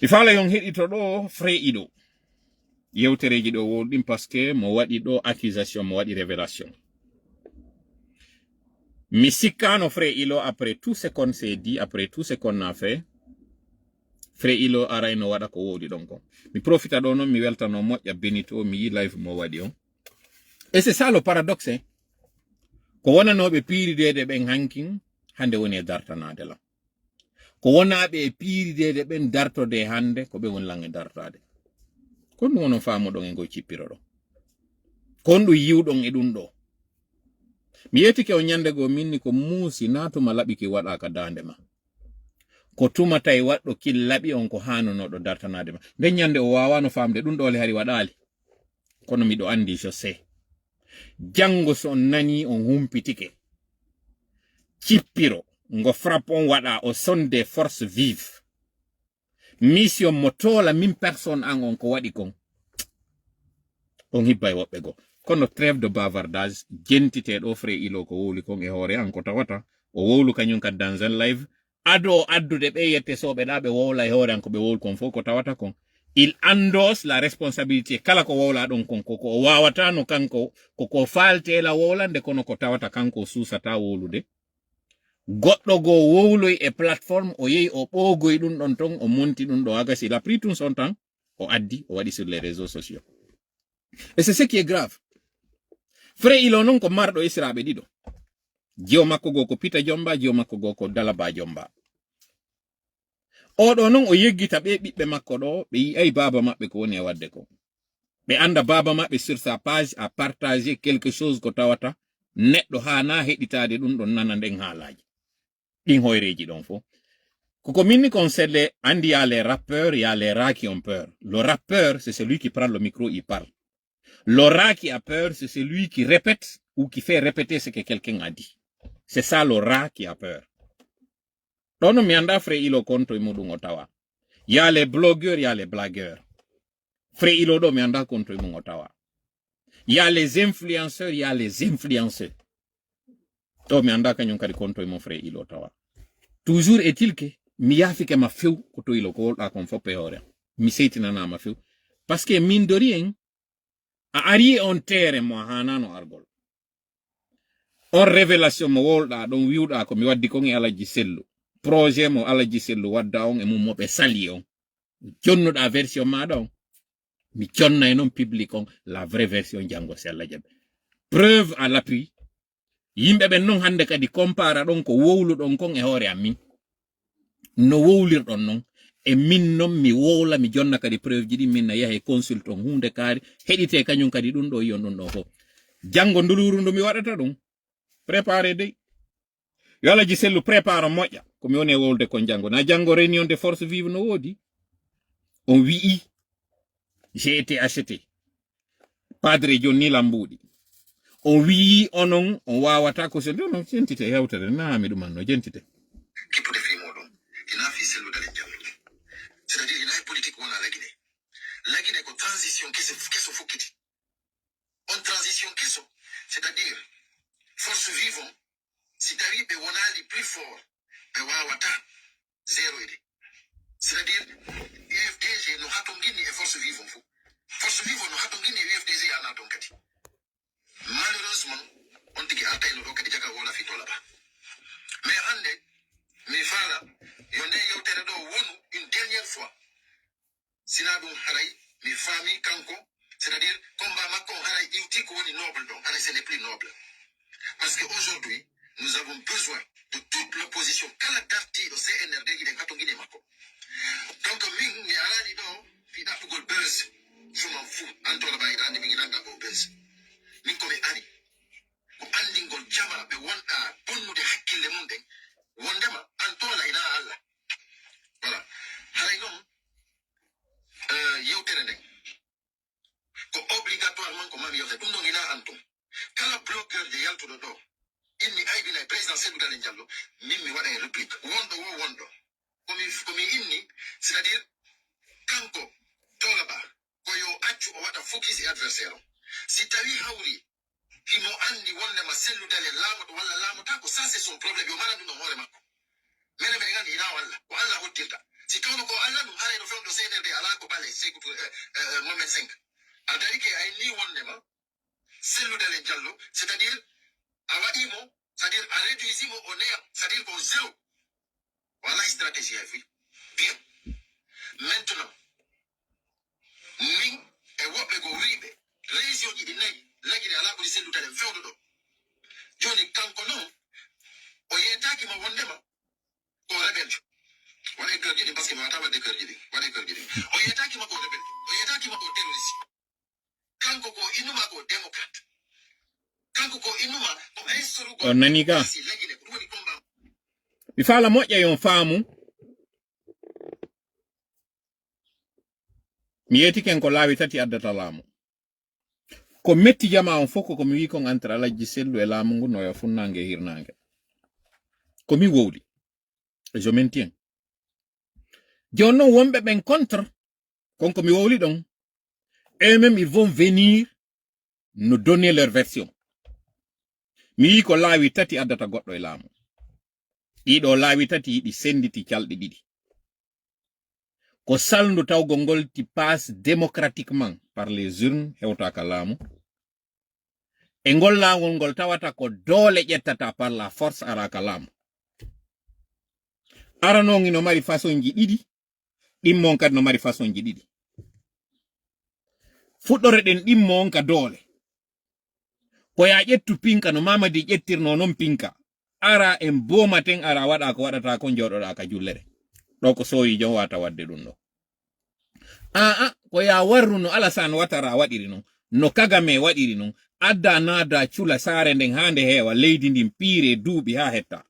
Ifala yon heɗito ɗo Frey-Ido yewtereji ɗo woɗɗin parce que mo waɗi ɗo accusation mo waɗi révélation. Mi sikkano Frey-Ido après tout ce qu'on s'est dit, après tout ce qu'on a fait, Frey-Ido arayno waɗa ko woɗi ɗon kon. Mi profita ɗo non mi weltano moƴƴa Benito mi yi live mo waɗi on. Et c'est ça le paradoxe, hein? Ko wonanoɓe piiridede ɓen hankin hande woni e dartanade la. Ko wonaɓe e piiridede ɓen dartode hande ko ɓe won lange dartade. Kon ɗum wonon faamuɗon e ngoy cippiro ɗo. Kon ɗum yiwɗon e ɗum ɗo. Mi yettike o nyande go minni ko muusi natuma laɓi ki waɗa ka dande ma. Ko tumata e waɗɗo ki laɓi on ko hanunoɗo dartanade ma. Nden nyande o wawano famde ɗum ɗole hari waɗali. Kono miɗo andi je sais. Jango so nani on humpitike. Cippiro ngo frappe on waɗa au son des forces vives. Mission motola min personne an on ko waɗi kon. On hibba e woɓɓe go. Kono trêve de bavardage jentiteɗo Frey-Ido ko wowli kon e hoore an ko tawata o wowlu kañum kad dans un live ado addude ɓe yette soɓe ɗa ɓe wowla e hoore an ko ɓe wowli kon fof ko tawata kon il endosse la responsabilité kala ko wowla ɗon kon ko o wawata no kanko ko faltela wowlande kono ko tawata kanko susata wowlude goɗɗo go wowloy e plateforme o yehi o ɓoogoy ɗum ɗon ton o monti ɗum ɗo agasi il a pris tout son temps o addi o waɗi sur les réseaux sociaux et c'est ce qui est grave. Frey-Ido non ko marɗo isiraɓe ɗiɗo jiyo makko go ko Pita Jomba jiyo makko go ko Dalaba Jomba oɗo non o yeggita ɓe ɓiɓɓe makko ɗo ɓe yi'ay baba maɓɓe ko woni e wadde ko ɓe anda baba maɓɓe sur sa page a partager quelque chose ko tawata neɗɗo hana heɗitade ɗum ɗon nana nden haalaji ɗin hoyreji ɗon fo koko minni concerne andi y a les rappeurs y a les rats qui ont peur. Le rappeur c'est celui qui prend le micro il parle. Le rat qui a peur, c'est celui qui répète ou qui fait répéter ce que quelqu'un a dit. C'est ça le rat qui a peur. Donc, mi anda Frey-Ido contre imudungo tawa. Il y a les blogueurs, il y a les blagueurs. Frey-Ido do mi anda contre imudungo tawa. Il y a les influenceurs, il y a les influenceurs. To mi anda kanyum kadi contre imudungo Frey-Ido tawa. Toujours est-il que mi yafi ke ma few koto ilo ko wolɗa kon foppe hore. Mi seytinana ma few. Parce que mine de rien, a ari on terre mo hanano argol on révélation mo wolɗa ɗon wiwɗa ko mi waddi kon e Alaji Sellu projet mo Alaji Sellu wadda on e mum moɓe sali on jonnuɗa version maɗa on mi jonnay noon public on la vraie version jango si Allah jaɓi preuve à l'appui yimɓe ɓen noon hande kadi compara ɗon ko wowluɗon kon e hoore am min no wowlirɗon noon e min non mi wowla mi jonna kadi preuve ji ɗi min na yahe consulte on hunde kaari heɗite kañum kadi ɗum ɗo yiyon ɗum ɗo fof jango nduluru ndu mi waɗata ɗum préparé dey yo Alaji Sellu prépare moƴƴa komi woni e wowlde kon jango na jango réunion de force vive no woodi on wi'i j'ai été acheté padre jonni lambuɗi on wi'i onon on wawata ko so non jentite hewtere naami ɗuman no jentite kippude fi moɗon ina fi Sellu dalen jam c'est-à-dire ina e politique wona lagine ko transition keso fukkiti on transition keso c'est-à-dire force vivant si tawi ɓe wonali plus fort ɓe wawata zéro ede c'est-à-dire UFDG no hato guinni e force vivant fo force vivant no hato guinni e UFDG ana ton kadi malheureusement on tigi artayno ɗo kadi jaga wola fi tola ba mais hande mi faala yo nde yewtere ɗo wonu une dernière fois sina ɗum haray mi faami kanko c'est-à-dire combat makko haray iwti ko woni noble ɗon haray ce n'est plus noble parce que aujourd'hui nous avons besoin de toute l'opposition kala darti ɗo CNRD iɗen hato guine makko donc min mi arani ɗo fi ɗaɓɓugol buzz je m'en fous antola bayiɗa andi min iɗan ɗaɓɓo buzz min komi ari ko andingol jama ɓe wonɗa bonnude hakkille mum ɗen wondema antola ina Allah voilà haray noon yewtere nden ko obligatoirement ko mami yewtere ɗum ɗon ina antum kala blogueur je yaltuɗo ɗo inni aybina président Seydou Dalein Diallo min mi waɗa e réplique wonɗo wo wonɗo komi inni c'est à dire kanko Tolaba ko yo accu o waɗa focus e adversaire o si tawi hawri himo andi wondema Seydou Dalein laamoɗo walla laamotako ça c'est son probléme yo mana ɗum ɗon hoore makko mene mene gandi ina walla ko Allah hoddirta si tawno ko Allah ɗum haray ɗo fewndo senede ala ko bale sekutu momen 5 aldari ke ay ni wondema selludale jallo c'est-à-dire awadimo c'est-à-dire a réduisimo au néant c'est-à-dire qu'au zéro voilà une stratégie à vie bien maintenant min e woɓɓe go wiɓe région ji ɗi nayi lagiri ala ɓuri selludale fewdo ɗo joni kanko noon o yetakima wondema ko rebeljo waɗe cœur jiɗi parce que mi wata wadde cœur jiɗi waɗe cœur jiɗi o yetakima ko rebeljo o yetakima ko terroriste kanko ko innuma ko démocrate kanko ko innuma ko insorugo on nani ka lagine ko ɗum waɗi combat mi faala moƴƴa yon faamu mi yetiken ko laawi tati addata laamu ko metti jama on fof ko mi wi kon entre Alhaji Sellu e laamu ngu no yo funnange hirnange ko mi wowli je maintiens joni noon wonɓe ɓen contre konko mi wowli ɗon eux-mêmes ils vont venir nous donner leur version mi wi ko laawi tati addata goɗɗo e laamu ɗiɗo laawi tati yiɗi senditi calɗi ɗiɗi ko salndu tawgo ngol ti passe démocratiquement par les urnes hewtaka laamu e ngol laawol ngol tawata ko doole ƴettata par la force araka laamu aranongi no mari façon ji ɗiɗi ɗimmon kadi no mari façon ji ɗiɗi fuɗɗore ɗen ɗimmon ka doole ko ya ƴettu pinka no Mamadi ƴettirno non pinka ara en bomaten ara waɗa ko waɗata ko joɗoɗa ka jullere ɗo ko soyi jon wata wadde ɗum ɗo ko ya warru no Alassane Ouattara waɗiri non no Kagame waɗiri non adda nada cula saare nden hande heewa leydi ndin piire duuɓi ha hetta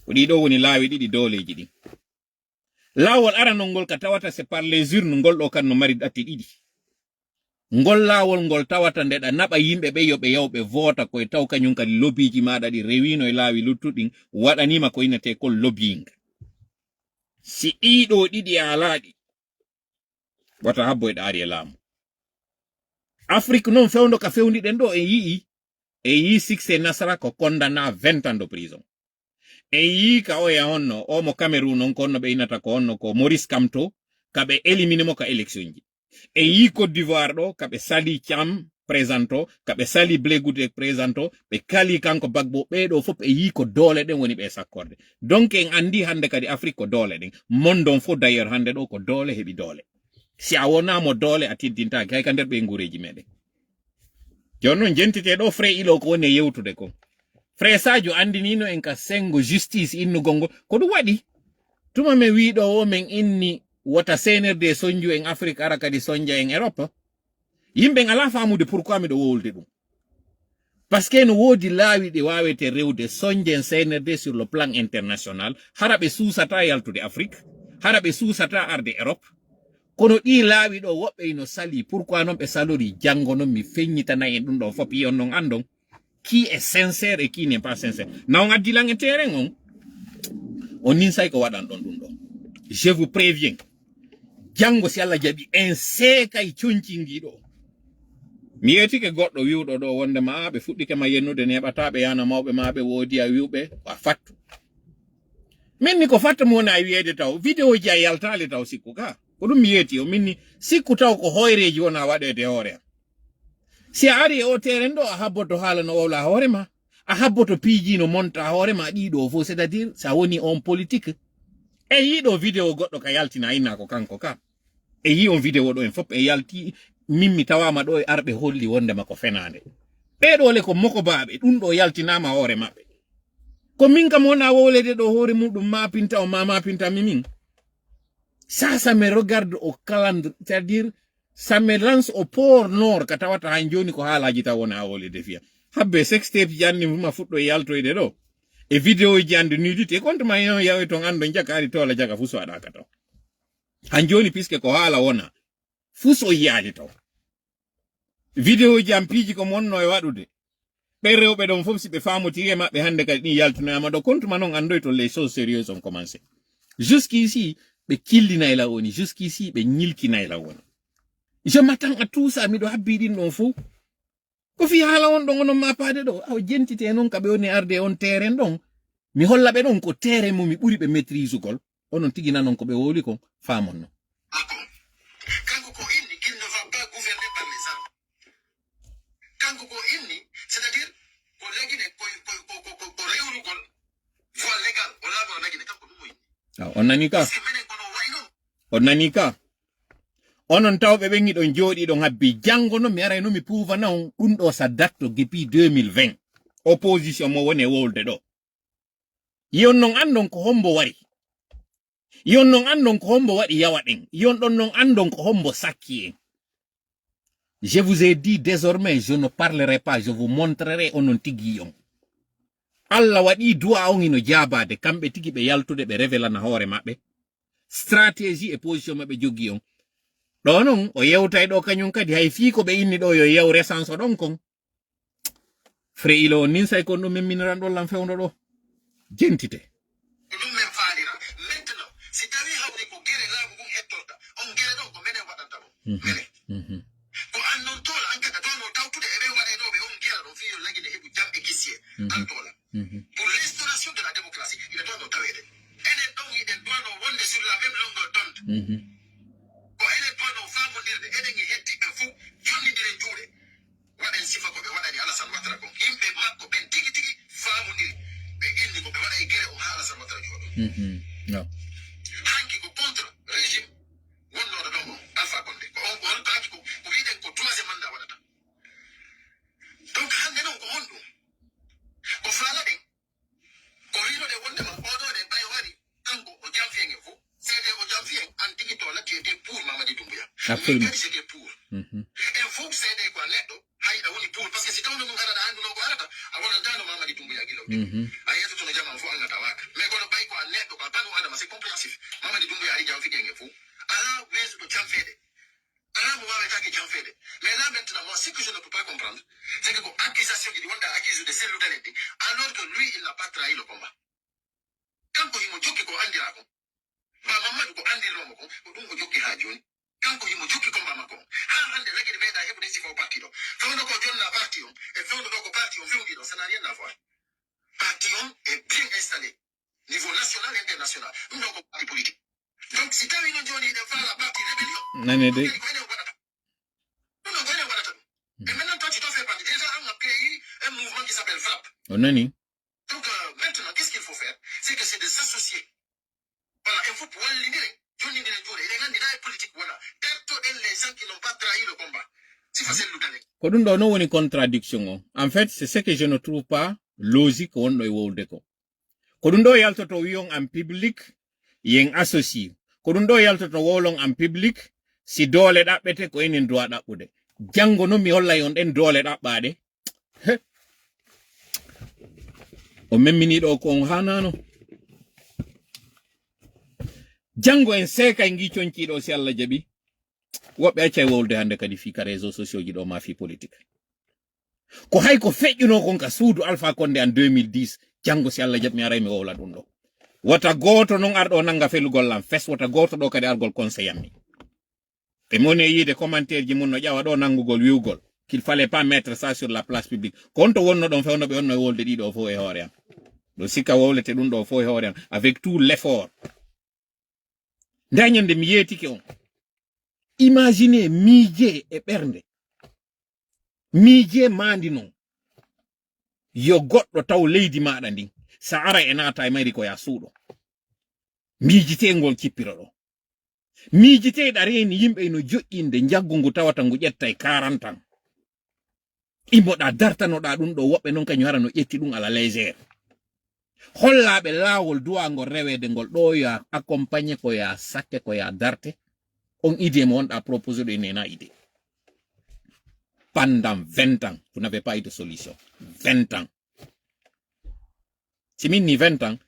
ko ɗiɗo woni laawi ɗiɗi dooleji ɗin laawol aranol ngol ka tawata c'est par les urnes ngol ɗo kan no mari ɗatti ɗiɗi ngol laawol ngol tawata ndeɗa naɓa yimɓe ɓe yoɓe yawɓe voota koye taw kañum kadi lobbyji maɗa ɗi rewino e laawi luttuɗin waɗanima ko innete kol lobbying si ɗiɗo ɗiɗi alaaɗi wata habbo e ɗaari e laamu Afrique non fewndo ka fewndiɗen ɗo en yii succès Nasara ko condamna 20 ans de prison en yii ka oya honno o mo Cameroun on ko honno ɓe innata ko honno ko Maurice Kamto kaɓe élimine mo ka élection ji en yii Côte d'Ivoire ɗo kaɓe sali Thiam présento kaɓe sali Blé Goudé présento ɓe kali kanko Bagbo ɓeɗo fof ɓe yii ko doole ɗen woni ɓe sakkorde donc en andi hande kadi Afrique ko doole ɗen mondon fof d'ailleurs hande ɗo ko doole heɓi doole si a wonamo doole a tiddintaki hay ka nder ɓe ngureji meɗen joni noon jentite ɗo frais ilo ko woni e yewtude ko frais Sadio andinino en ka sengo justice innugol ngol ko ɗum waɗi tuma min wiɗo o min inni wota senerde sonju en Afrique ara kadi sonja en Europe yimɓe ala famude pourquoi miɗo wowlde ɗum parce que no woodi laawi ɗe wawete rewde sonjen senerde sur le plan international hara ɓe suusata yaltude Afrique hara ɓe suusata arde Europe kono ɗi laawi ɗo woɓɓe no sali pourquoi non ɓe salori janngo non mi feññitana en ɗum ɗo fof yon non andon qui est sincère et qui n'est pas sincère naw addilan e terrain on nin say ko waɗan ɗon ɗum ɗo je vous préviens janngo si Allah jaɓi en seekay coñcingi ɗo mi yetike goɗɗo wiwɗo ɗo wondema ɓe fuɗɗike ma yennude neɓata ɓe yana mawɓe ma ɓe woodi a wiwɓe a fattu minni ko fatta mo woni a wiyeede taw vidéo ji a yaltali taw sikku ka ko ɗum mi yeeti o minni sikku taw ko hoyreji wona waɗede hoore am si a ari o teren ɗo a habboto haala no wowla hoore ma a habboto piiji no monta hoore ma ɗiɗo fof c'est à dire sa woni on politique e yiɗo vidéo goɗɗo ka yaltina inna ko kanko ka e yi on vidéo ɗo en fof e yalti mimmi tawama ɗo e arɓe holli wondema ko fenande ɓeɗole ko moko baɓe ɗum ɗo yaltinama hoore maɓɓe ko min kam wona wowlede ɗo hoore muɗum mapinta o mapinta mimin ça me regarde au calendrier c'est-à-dire ça me lance au port nord ka tawata han joni ko haalaji taw wona wowlede fiya habbe sextape janni fuma fuɗɗo yaltoyde ɗo e vidéo ji ande nudité compte ma yon yawe ton ando jakari tola jaga fu so aɗaka taw han joni puisque ko haala wona fu so yiyaade taw vidéo ji am piiji ko monno e waɗude ɓe rewɓe ɗon fof si ɓe famotiri e maɓɓe hande kadi ɗin yaltinoyama ɗo compte ma non andoy to les choses sérieuses ont commencé jusqu'ici ɓe killinay la woni jusqu'ici ɓe ñilkinay la woni je m'attends à tout ça miɗo habbi ɗin ɗon fou ko fi haala on ɗon onon mapade ɗo aw jentite noon kaɓe woni arde on terrain ɗon mi holla ɓe ɗon ko terrain mo mi ɓuri ɓe maîtrise ugol onon tigi nanon ko be woli ko famon no kanko ko inni qu'il ne va pas gouverner par les armes kanko ko inni c'est-à-dire ko legine ko rewrugol voie légal o laabo legine kanko dum moy on nani ka on nani ka onon tawbe be ngi don jodi don habbi jango no mi ara no mi pouva na on dum do sa datto depuis 2020 opposition mo woni wolde do yon non andon ko hombo wari yon non andon ko hombo wadi yawaden yon don non andon ko hombo sakki. Je vous ai dit désormais je ne parlerai pas, je vous montrerai onon tigi yon Allah wadi du'a on ino jabade kambe tigi be yaltude be revela na hore mabbe stratégie et position mabbe jogi yon do non o yewtay do kanyum kadi hay fi ko be inni do yo yew resanso don kon freilo nin say ko no memminaran do lam fewndo do jentite dum men faalira maintenant si tawi hawri ko gere laabu gum hettolta on gere do ko menen wadanta bo mene ko annon tola anka ka dono tawtude e be wade do be on gere do fiyo lagide hebu jambe gissier antola pour l'instauration de la démocratie il doit tawede enen don iden dono wonde sur la même longueur d'onde ko enen dono famondirde enen e hetti be fu jonnidire juude waden sifa ko be wadani Alassane Ouattara ko yimbe makko ben tigi tigi famondiri be inni ko be wada e gere o ha Alassane Ouattara jodo no hanki ko contre régime wonno do dongo Alpha Condé ko on ko hanki ko wiiden ko troisième mandat wadata donc hande non ko hondo ko fala de ko rino de wonde ma odo de bay wari kanko o jamfien e fu cede o jamfien an tigi to la tiete pour Mamadi Doumbouya absolument c'était pour et faut cede ko neddo hayda woni pour parce que si tawno ngara da andu no ko arata a wona dano Mamadi Doumbouya gilo ayeto to no jama fu an ngata waka mais kono bay ko an neddo ko banu adama c'est compréhensif Mamadi Doumbouya ari jamfi denge fu ala wezu do jamfede ala mo wawe taki jamfede mais là maintenant moi ce que je ne peux pas comprendre c'est que accusation qui dit wanda accuse de celle d'alerte alors que lui il n'a pas trahi le combat kanko himo jokki ko andira ko ba Mamadou ko andira mo ko dum o jokki ha joni kanko himo jokki combat makko ha hande lagide meeda hebude sifo parti do fawno ko jonna parti on e fawno ko parti on fewdi do ça n'a rien à voir parti on est bien installé niveau national et international dum ko parti politique donc si tawi non joni de fala parti rébellion nane de et maintenant toi tu dois faire partie déjà on a créé un mouvement qui s'appelle FRAP on nani donc maintenant qu'est-ce qu'il faut faire c'est que c'est de s'associer voilà il faut pouvoir l'idée joni dine jure et ngandi na politique voilà terto les gens qui n'ont pas trahi le combat si facile l'utale ko dum do no woni contradiction o en fait c'est ce que je ne trouve pas logique wondo e wolde ko dum do yaltoto wiyon en public yen associé ko dum do yaltoto wolon en public si dole dabbete ko enen do dabbude jango no mi holla yon den dole dabbade o memmini do ko on hanano jango en seka ngi cionci do si Allah jabi wobbe acay wolde hande kadi fi ka réseaux sociaux ji do ma fi politique ko hay ko fejjuno kon ka suudu Alpha Condé en 2010 jango si Allah jabi mi aray mi wowla dum do wata goto non ardo nanga felugol lam fes wata goto do kadi argol conseil ammi te mone yide commentaire ji mun no jawa do nangugol wiugol qu'il fallait pas mettre ça sur la place publique konto wonno don fewno be onno wolde dido fo e hore am do sika wowlete dum do fo e hore am avec tout l'effort dañande mi yetike on imaginez miije e bernde miije mandi non yo goddo taw leydi maada ndin sa ara e nata e mari ko ya suudo miijite ngol cippiro do miijite da reni yimbe no jo'inde jaggungu tawata ngu ƴetta e 40 ans imoda dartano da dum do wobbe non kanyu hara no ƴetti dum ala légère hollaabe laawol duwango rewede ngol do ya accompagner ko ya sakke ko ya darte on idée mo on a proposé de nena idée pendant 20 ans vous n'avez pas eu de solution 20 ans simini 20 ans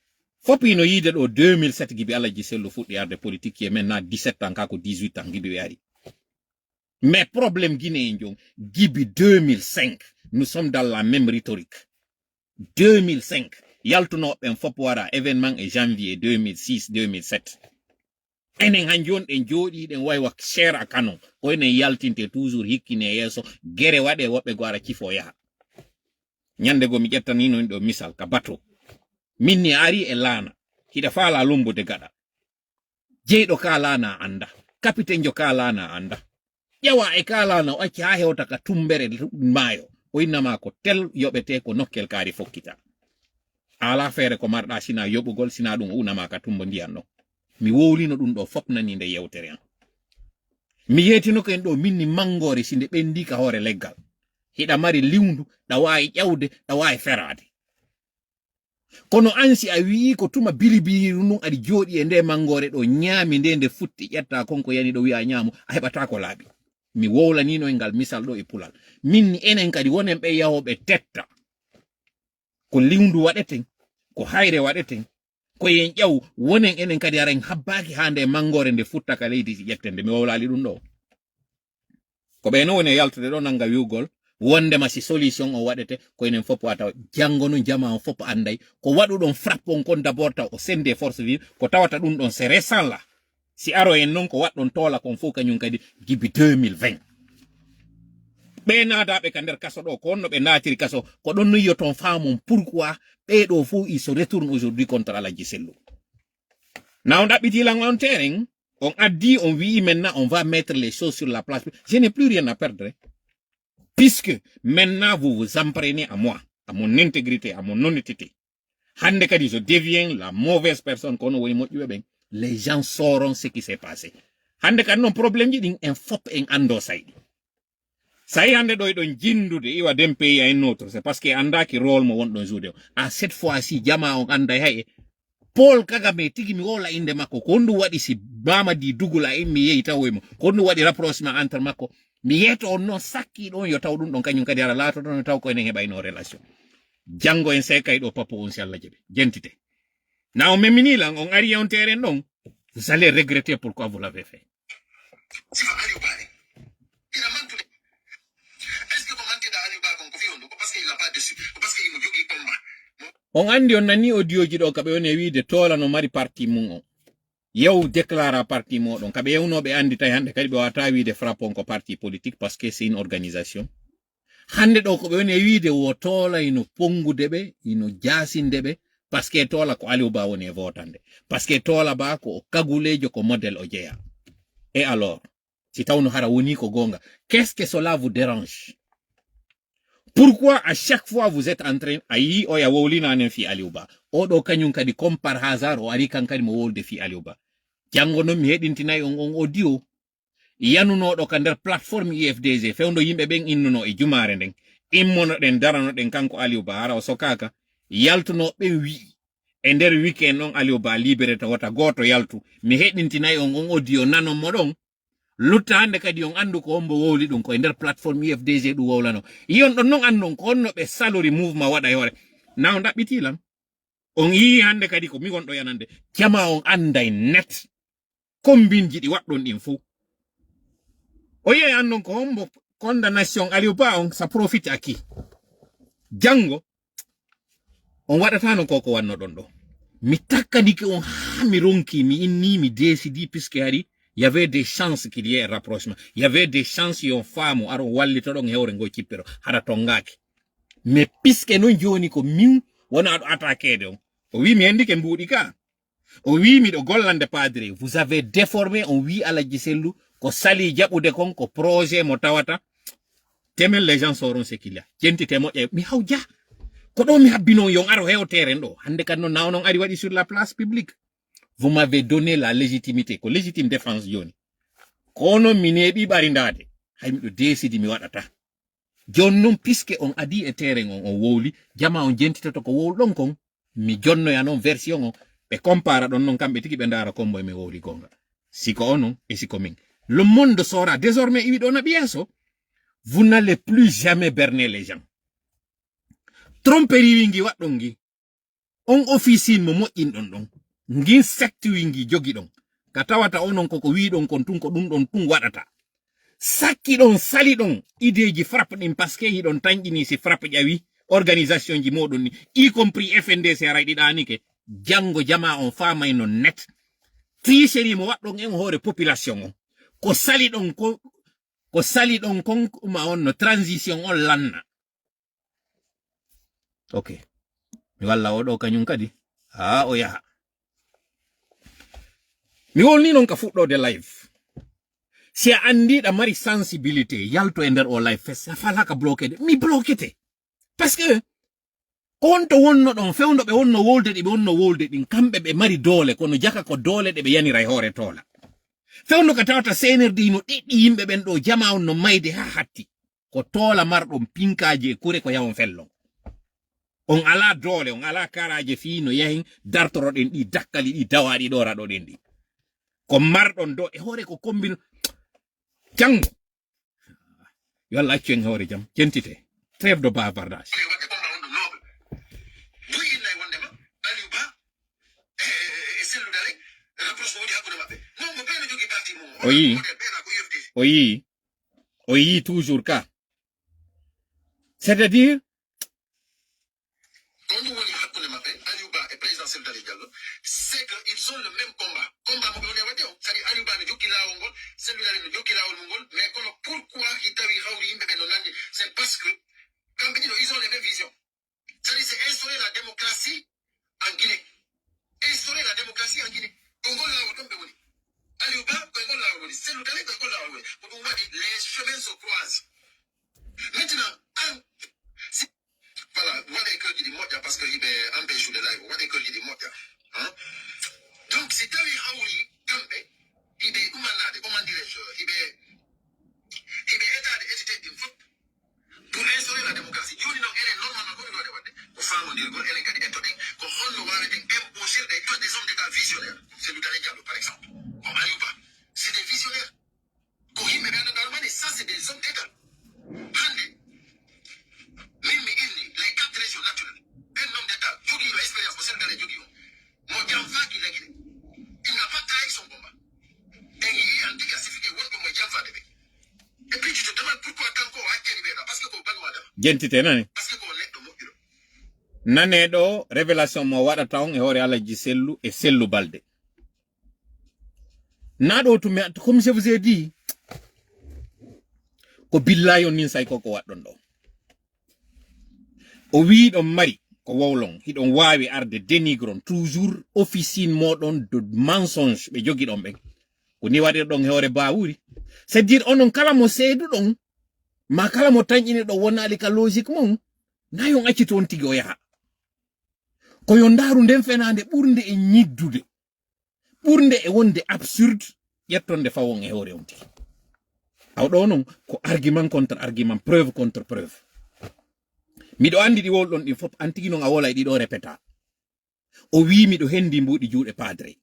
fopino yide do 2007 gibi Allah ji sello fuddi arde politique qui est maintenant 17 ans kako 18 ans gibi yari mais problème guinéen jong gibi 2005 nous sommes dans la même rhétorique 2005 yaltuno ben fop wara événement et janvier 2006 2007 enen hanjon en jodi den waywa cher a kanon ko enen yaltinte toujours hikkine yeso gere wade wobbe gwara kifo yaha nyande go mi jettani no do misal ka bato minni ari e lana hida faala lumbude gada jeyɗo kalana anda capitaine jo kalana anda ƴewa e kalana o acci ha hewta ka tumbere maayo o innama ko tel yoɓete ko nokkel kaari fokkita ala feere ko marɗa sina yoɓugol sina ɗum unama ka tumbo ndiyan ɗo mi wowlino ɗum ɗo fop nani nde yewtere an mi yetino ko en ɗo minni mangore sinde ɓendi ka hoore leggal hiɗa mari liwndu ɗa wawi ƴewde ɗa wawi ferade kono ansi a wii ko tuma bilibili nun aɗi jooɗi e nde mangore ɗo ñaami nde futti ƴetta konko yani ɗo wi'a ñaamu a heɓata ko laaɓi mi wowlanino e ngal misal ɗo e pulal minni enen kadi wonen ɓe yahoɓe tetta ko liwndu waɗeten ko hayre waɗeten ko yen ƴew wonen enen kadi aren habbaki ha nde mangore nde futta ka leydi si ƴettende mi wowlali ɗum ɗo ko ɓe no woni yaltude ɗo nanga wiwgol wondema si solution o waɗete ko enen fof wata jango no jama on fof anday ko waɗuɗon frappe on kon d'abord taw o sende force vive ko tawata ɗum ɗon c'est récent là si aro en non ko waɗɗon toola kon fof kañum kadi gibi 2020 ɓe naadaɓe ka nder kaso ɗo ko wonno ɓe naatiri kaso ko ɗon no yiyoton faamon pourquoi ɓeɗo fof ils se retourne aujourd'hui contre Aladji Sello na on ɗaɓɓitilan on terrain on a dit on wi maintenant on va mettre les choses sur la place je n'ai plus rien à perdre puisque maintenant vous vous en prenez à moi, à mon intégrité, à mon honnêteté. Hande kadi je deviens la mauvaise personne kono woni moƴƴuɓe ɓen les gens sauront ce qui s'est passé. Hande kadi non problème ji ɗin en fop en ando sayɗi. Sayi hande ɗo eɗon jindude iwa d'un pays à un autre, c'est parce que andaki rôle mo wonɗon joude o. À cette fois-ci jama on anday hay Paul Kagame tigi mi wola inde makko ko ndu waɗi si Mamadi Dougoula en mi yeyi tawoymo ko ndu waɗi rapprochement entre makko mi yeto on non sakki ɗon yo taw ɗum ɗon kañum kadi ara laato ɗon taw ko enen heɓayno relation jango en sekay ɗo papo on si Allah jaɓi jentite na on meminilan on ari on terrain ɗon vous allez regretter pourquoi vous l'avez fait sifa Aliou Ba ina mantude est ce que ko mantiɗa Aliou Ba kon ko fi on ɗo ko parce que il a pas dessus ko parce que imo jogui combat on andi on nani audioji ɗo kaɓe woni wiide toola no mari parti mum o yew déclara parti moɗon kaɓe yewnoɓe andi tawi hande kadi ɓe wata wiide frappon ko parti politique parce que c'est une organisation hande ɗo ko ɓe woni wiide wo toola ino pongude ɓe ino jasinde ɓe parce que toola ko Aliou Ba woni e votande parce que toola ba ko o kagulejo ko modèle o jeeya et alors si tawno hara woni ko gonga qu'est-ce que cela vous dérange pourquoi à chaque fois vous êtes en train ayi o ya wowlinanen fi Aliou Ba o ɗo kañum kadi comme par hasard o ari kankadi mo wolde fi Aliou Ba jango non mi heɗintinayi on audio yanunoɗo ka nder plateforme IFDG fewndo yimɓe ɓen innuno e jumare nden immono ɗen darano ɗen kanko Aliou Ba ara o sokaka yaltuno ɓen wi e nder weekend on Aliou Ba libéré tawata goto yaltu mi heɗintinayi on audio nanon mo ɗon lutta hande kadi on andu ko hombo wowli ɗum ko e nder plateforme IFDG ɗum wowlano yiyon ɗon non andon ko honno ɓe salori mouvement waɗa e hoore na on ɗaɓɓitilan on yi hande kadi ko mi gonɗo yanande jama on anday net kombinji ɗi waɗɗon ɗin fou o yeyi andon ko hombo condamnation Aliou Ba on ça profite à qui jango on waɗatano koko wanno ɗon ɗo mi takkadiki on ha mi ronki mi inni mi décidi puisque hari il y avait des chances qu'il y ait un rapprochement il y avait des chances yon faamu aro wallito ɗon hewre ngo cippiro hara tongaki mais puisque non joni ko min wona ɗo attaquede on o wi mi hendike mbuuɗi ka o wi miɗo gollande padre vous avez déformé on wi Aladji Sello ko sali jaɓude kon ko projet mo tawata temen les gens sauront ce qu'il y a jentite moƴƴe mi hawja ko ɗo mi habbino yon aro hewtere ɗo hande kadi noon nawnon ari waɗi sur la place publique vous m'avez donné la légitimité ko légitime défense joni kono mi neeɓi ɓarindade hay miɗo décidi mi waɗata joni noon puisque on adi e terrain on wowli jama on jentitoto ko wowɗon kon mi jonnoya noon version o ɓe compara ɗon noon kamɓe tigi ɓe ndaara komboye mi wowli gonga siko onon e siko min le monde saura désormais iwi ɗo naɓi yeeso vous n'allez plus jamais berner les gens tromperie wingi waɗɗon ngi on officine mo moƴƴinɗon ɗon ngin secte wingi jogi ɗon ka tawata onon koko wiɗon kon tun ko ɗum ɗon tun waɗata sakki ɗon sali ɗon ideji frappe ɗin parce que hiɗon tañƴini si frappe ƴawi organisation ji moɗon ni y compris FNDC aray ɗiɗanike jango jama on famay no net tricherie mo waɗɗon en hoore population on ko sali ɗon ko sali ɗon kon ma on no transition on lanna ok mi walla oɗo kañum kadi ha o yaha mi wolni non ka fuɗɗode live si a andiɗa mari sensibilité yalto e nder o live fes a fala ka bloquede mi bloquete parce que on to wonno ɗon fewndo ɓe wonno wolde ɗi ɓe wonno wolde ɗin kamɓe ɓe mari doole kono jaka ko doole ɗe ɓe yanira e hoore tola fewndo ka tawata senerdi no ɗiɗɗi yimɓe ɓen ɗo jama on no mayde ha hatti ko tola marɗon pinkaji e kure ko yawon fellon on ala doole on ala karaje fi no yahin dartoroɗen ɗi dakkali ɗi dawaɗi ɗo raɗoɗen ɗi ko marɗon do e hoore ko kombino jango yo Allah accu en hoore jam jentite trêve de bavardage oui toujours ka c'est-à-dire c'est qu'ils ont le même combat. C'est-à-dire Aliouba ne joue là au celui-là ne joue là au Mongol, mais pourquoi ils c'est parce que, quand ils ont les mêmes visions. C'est-à-dire c'est instaurer la démocratie en Guinée. Instaurer la démocratie en Guinée. Congo là au tombe woni. Aliouba Congo là au woni. Celui-là Congo là au woni. Les chemins se croisent. Maintenant, voilà, voilà que je dis moi parce qu'il est empêché de live. Voilà que je dis moi. Donc, c'est un Haoui, Kambe, il est humanade, comment dirais-je, il est état d'état d'une faute pour instaurer la démocratie. Il y a une normalement pour faire mon dialogue, elle est étonnée, qu'on va imposer des hommes d'État visionnaires, c'est le Diallo par exemple, comme Aliouba, c'est des visionnaires. Kohim, mais bien normalement, ça c'est des hommes d'État. Même les 4 régions naturelles, un homme d'État, Djogi, l'expérience, c'est le Djogi. Il n'a pas trahi son combat. Et il est anti-classifié. Et puis tu te demandes pourquoi Kanko a été libéré. Parce que pour Bagouada. Gentite nani. Parce que pour l'être de nane ɗo révélation mo waɗata on e hoore Alaji Sellu e Sellu Balde naɗo tumi comme je vous ai dit ko billahi on nin say koko waɗɗon ɗo o wi ɗon mari ko wowlon hiɗon wawi arde dénigron toujours officine moɗon de mensonge ɓe jogi ɗon ɓen ko ni waɗirɗon e hoore Bawuri c'est dire onon kala mo seeduɗon ma kala mo tañƴini ɗo wonali ka logique mon nayon acci toon tigi o yaha ko yo ndaru nden fenande ɓurde e ñiddude ɓurde e wonde absurde ƴettonde fawon e hoore on tigi awɗo non ko argument contre argument preuve contre preuve miɗo andi ɗi wolɗon ɗin fof an tigi non a wola e ɗiɗo répéta o wi miɗo hendi mbuɗi juuɗe padre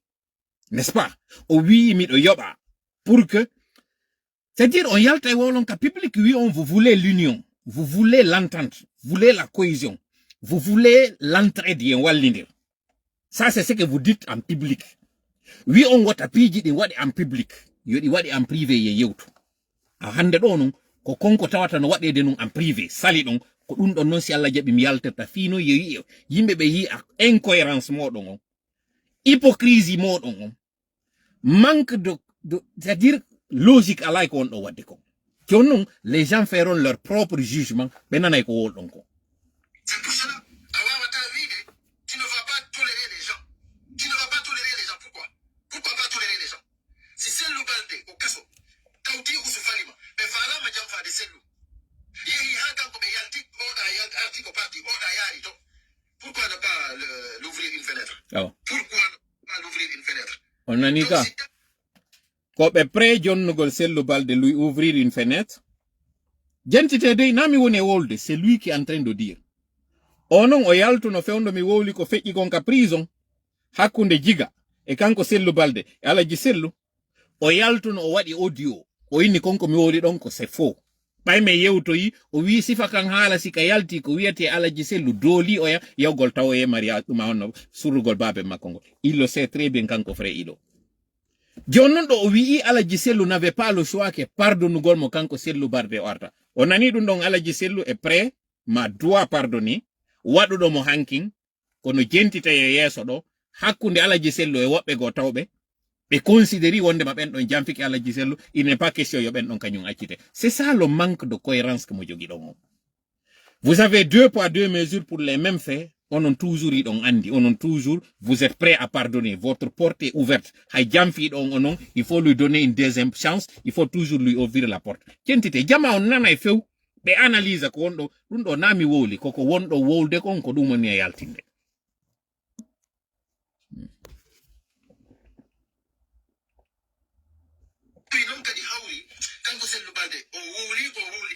n'est-ce pas o wi miɗo yoɓa pour que c'est-à-dire on yalta e wolon ka public wi on vous voulez l'union vous voulez l'entente vous voulez la cohésion vous voulez l'entraide yen wallindir ça c'est ce que vous dites en public wi on wata piiji ɗi waɗi en public yo ɗi waɗi en privé ye yewtu a hande ɗo non ko konko tawata no waɗede non en privé sali ɗon ko ɗum ɗon non si Allah jaɓi mi yaltirta fino yeyi yimɓe ɓe yi incohérence moɗon on hypocrisie moɗon on manque de c'est-à-dire logique alay ko on ɗo wadde ko jon non les gens feront leur propre jugement ɓe nanay ko wolɗon ko. C'est pour cela, tu ne vas pas tolérer les gens. Tu ne vas pas tolérer les gens. Pourquoi? Pourquoi pas tolérer les gens? Si c'est le balde au casso, Kauti ou Soufalima, mais Fala m'a déjà fait des cellules. Il y a un temps comme Yalti, Artico Parti, Yari. Pourquoi ne pas l'ouvrir une fenêtre? Pourquoi ne pas l'ouvrir une fenêtre? On a nika. Ko ɓe pré jonnugol Sellu Balde lui ouvrir une fenêtre. Jentite dey nami woni wolde, c'est lui qui est en train de dire. Onon o yaltu no fewndo mi wowli ko feƴƴi gon ka prison hakkunde Jiga e kanko Sellu Balde e Alaji Sellu o yaltu no o waɗi audio o inni konko mi wowli ɗon ko c'est faux ɓayme yewtoyi o wi sifa kan haala sika yalti ko wiyete Alaji Sellu dooli o yawgol taw e Maria ɗuma honno surrugol babe makko ngo il le sait très bien kanko frère iɗo jonnon ɗo o wi Alaji Sellu n'avait pas le choix que pardonnugol mo kanko Sellu Balde o arta o nani ɗum ɗon Alaji Sellu est prêt ma doit pardonner waɗuɗo mo hankin kono jentita e yeso ɗo hakkunde Alaji Sellu e woɓɓe go tawɓe ɓe considéri wonde ma ɓen ɗon jamfiki Alaji Sellu il n'est pas question yo ɓen ɗon kañum accite c'est ça le manque de cohérence que mo jogi ɗon o vous avez 2 poids 2 mesures pour les mêmes faits onon toujours yiɗon andi, onon toujours vous êtes prêt à pardonner, votre porte est ouverte. Hay jamfiɗon onon, il faut lui donner une deuxième chance, il faut toujours lui ouvrir la porte. Kentite jama on nana e few be analyse ko wonɗo ɗum ɗo nami wowli koko wonɗo wowde kon ko ɗum woni e yaltinde. non kadi hawri kanko Sellu Balde o wowli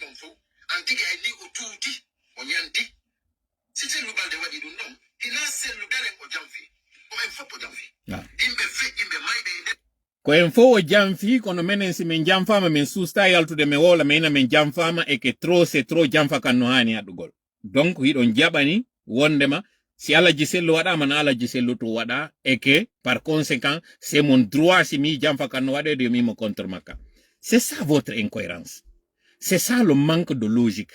ɗon fof an tigi ay ni o tuuti o ñanti si Sellu Balde waɗi ɗum ɗon hina Sellu Dalen o jamfi o en fof o jamfi yimɓe yimɓe mayɓe e nder ko en fo o jamfi kono menen si min jamfama min susta yaltude me wola mena min jamfama e que trop c'est trop jamfa kan no hani haɗugol. Donc hiɗon jaɓani wondema si Alaji Sellu waɗama na Alaji Sellu to waɗa et que par conséquent c'est mon droit si mi jamfa kan no waɗe de mimo contre makka. C'est ça votre incohérence. C'est ça le manque de logique.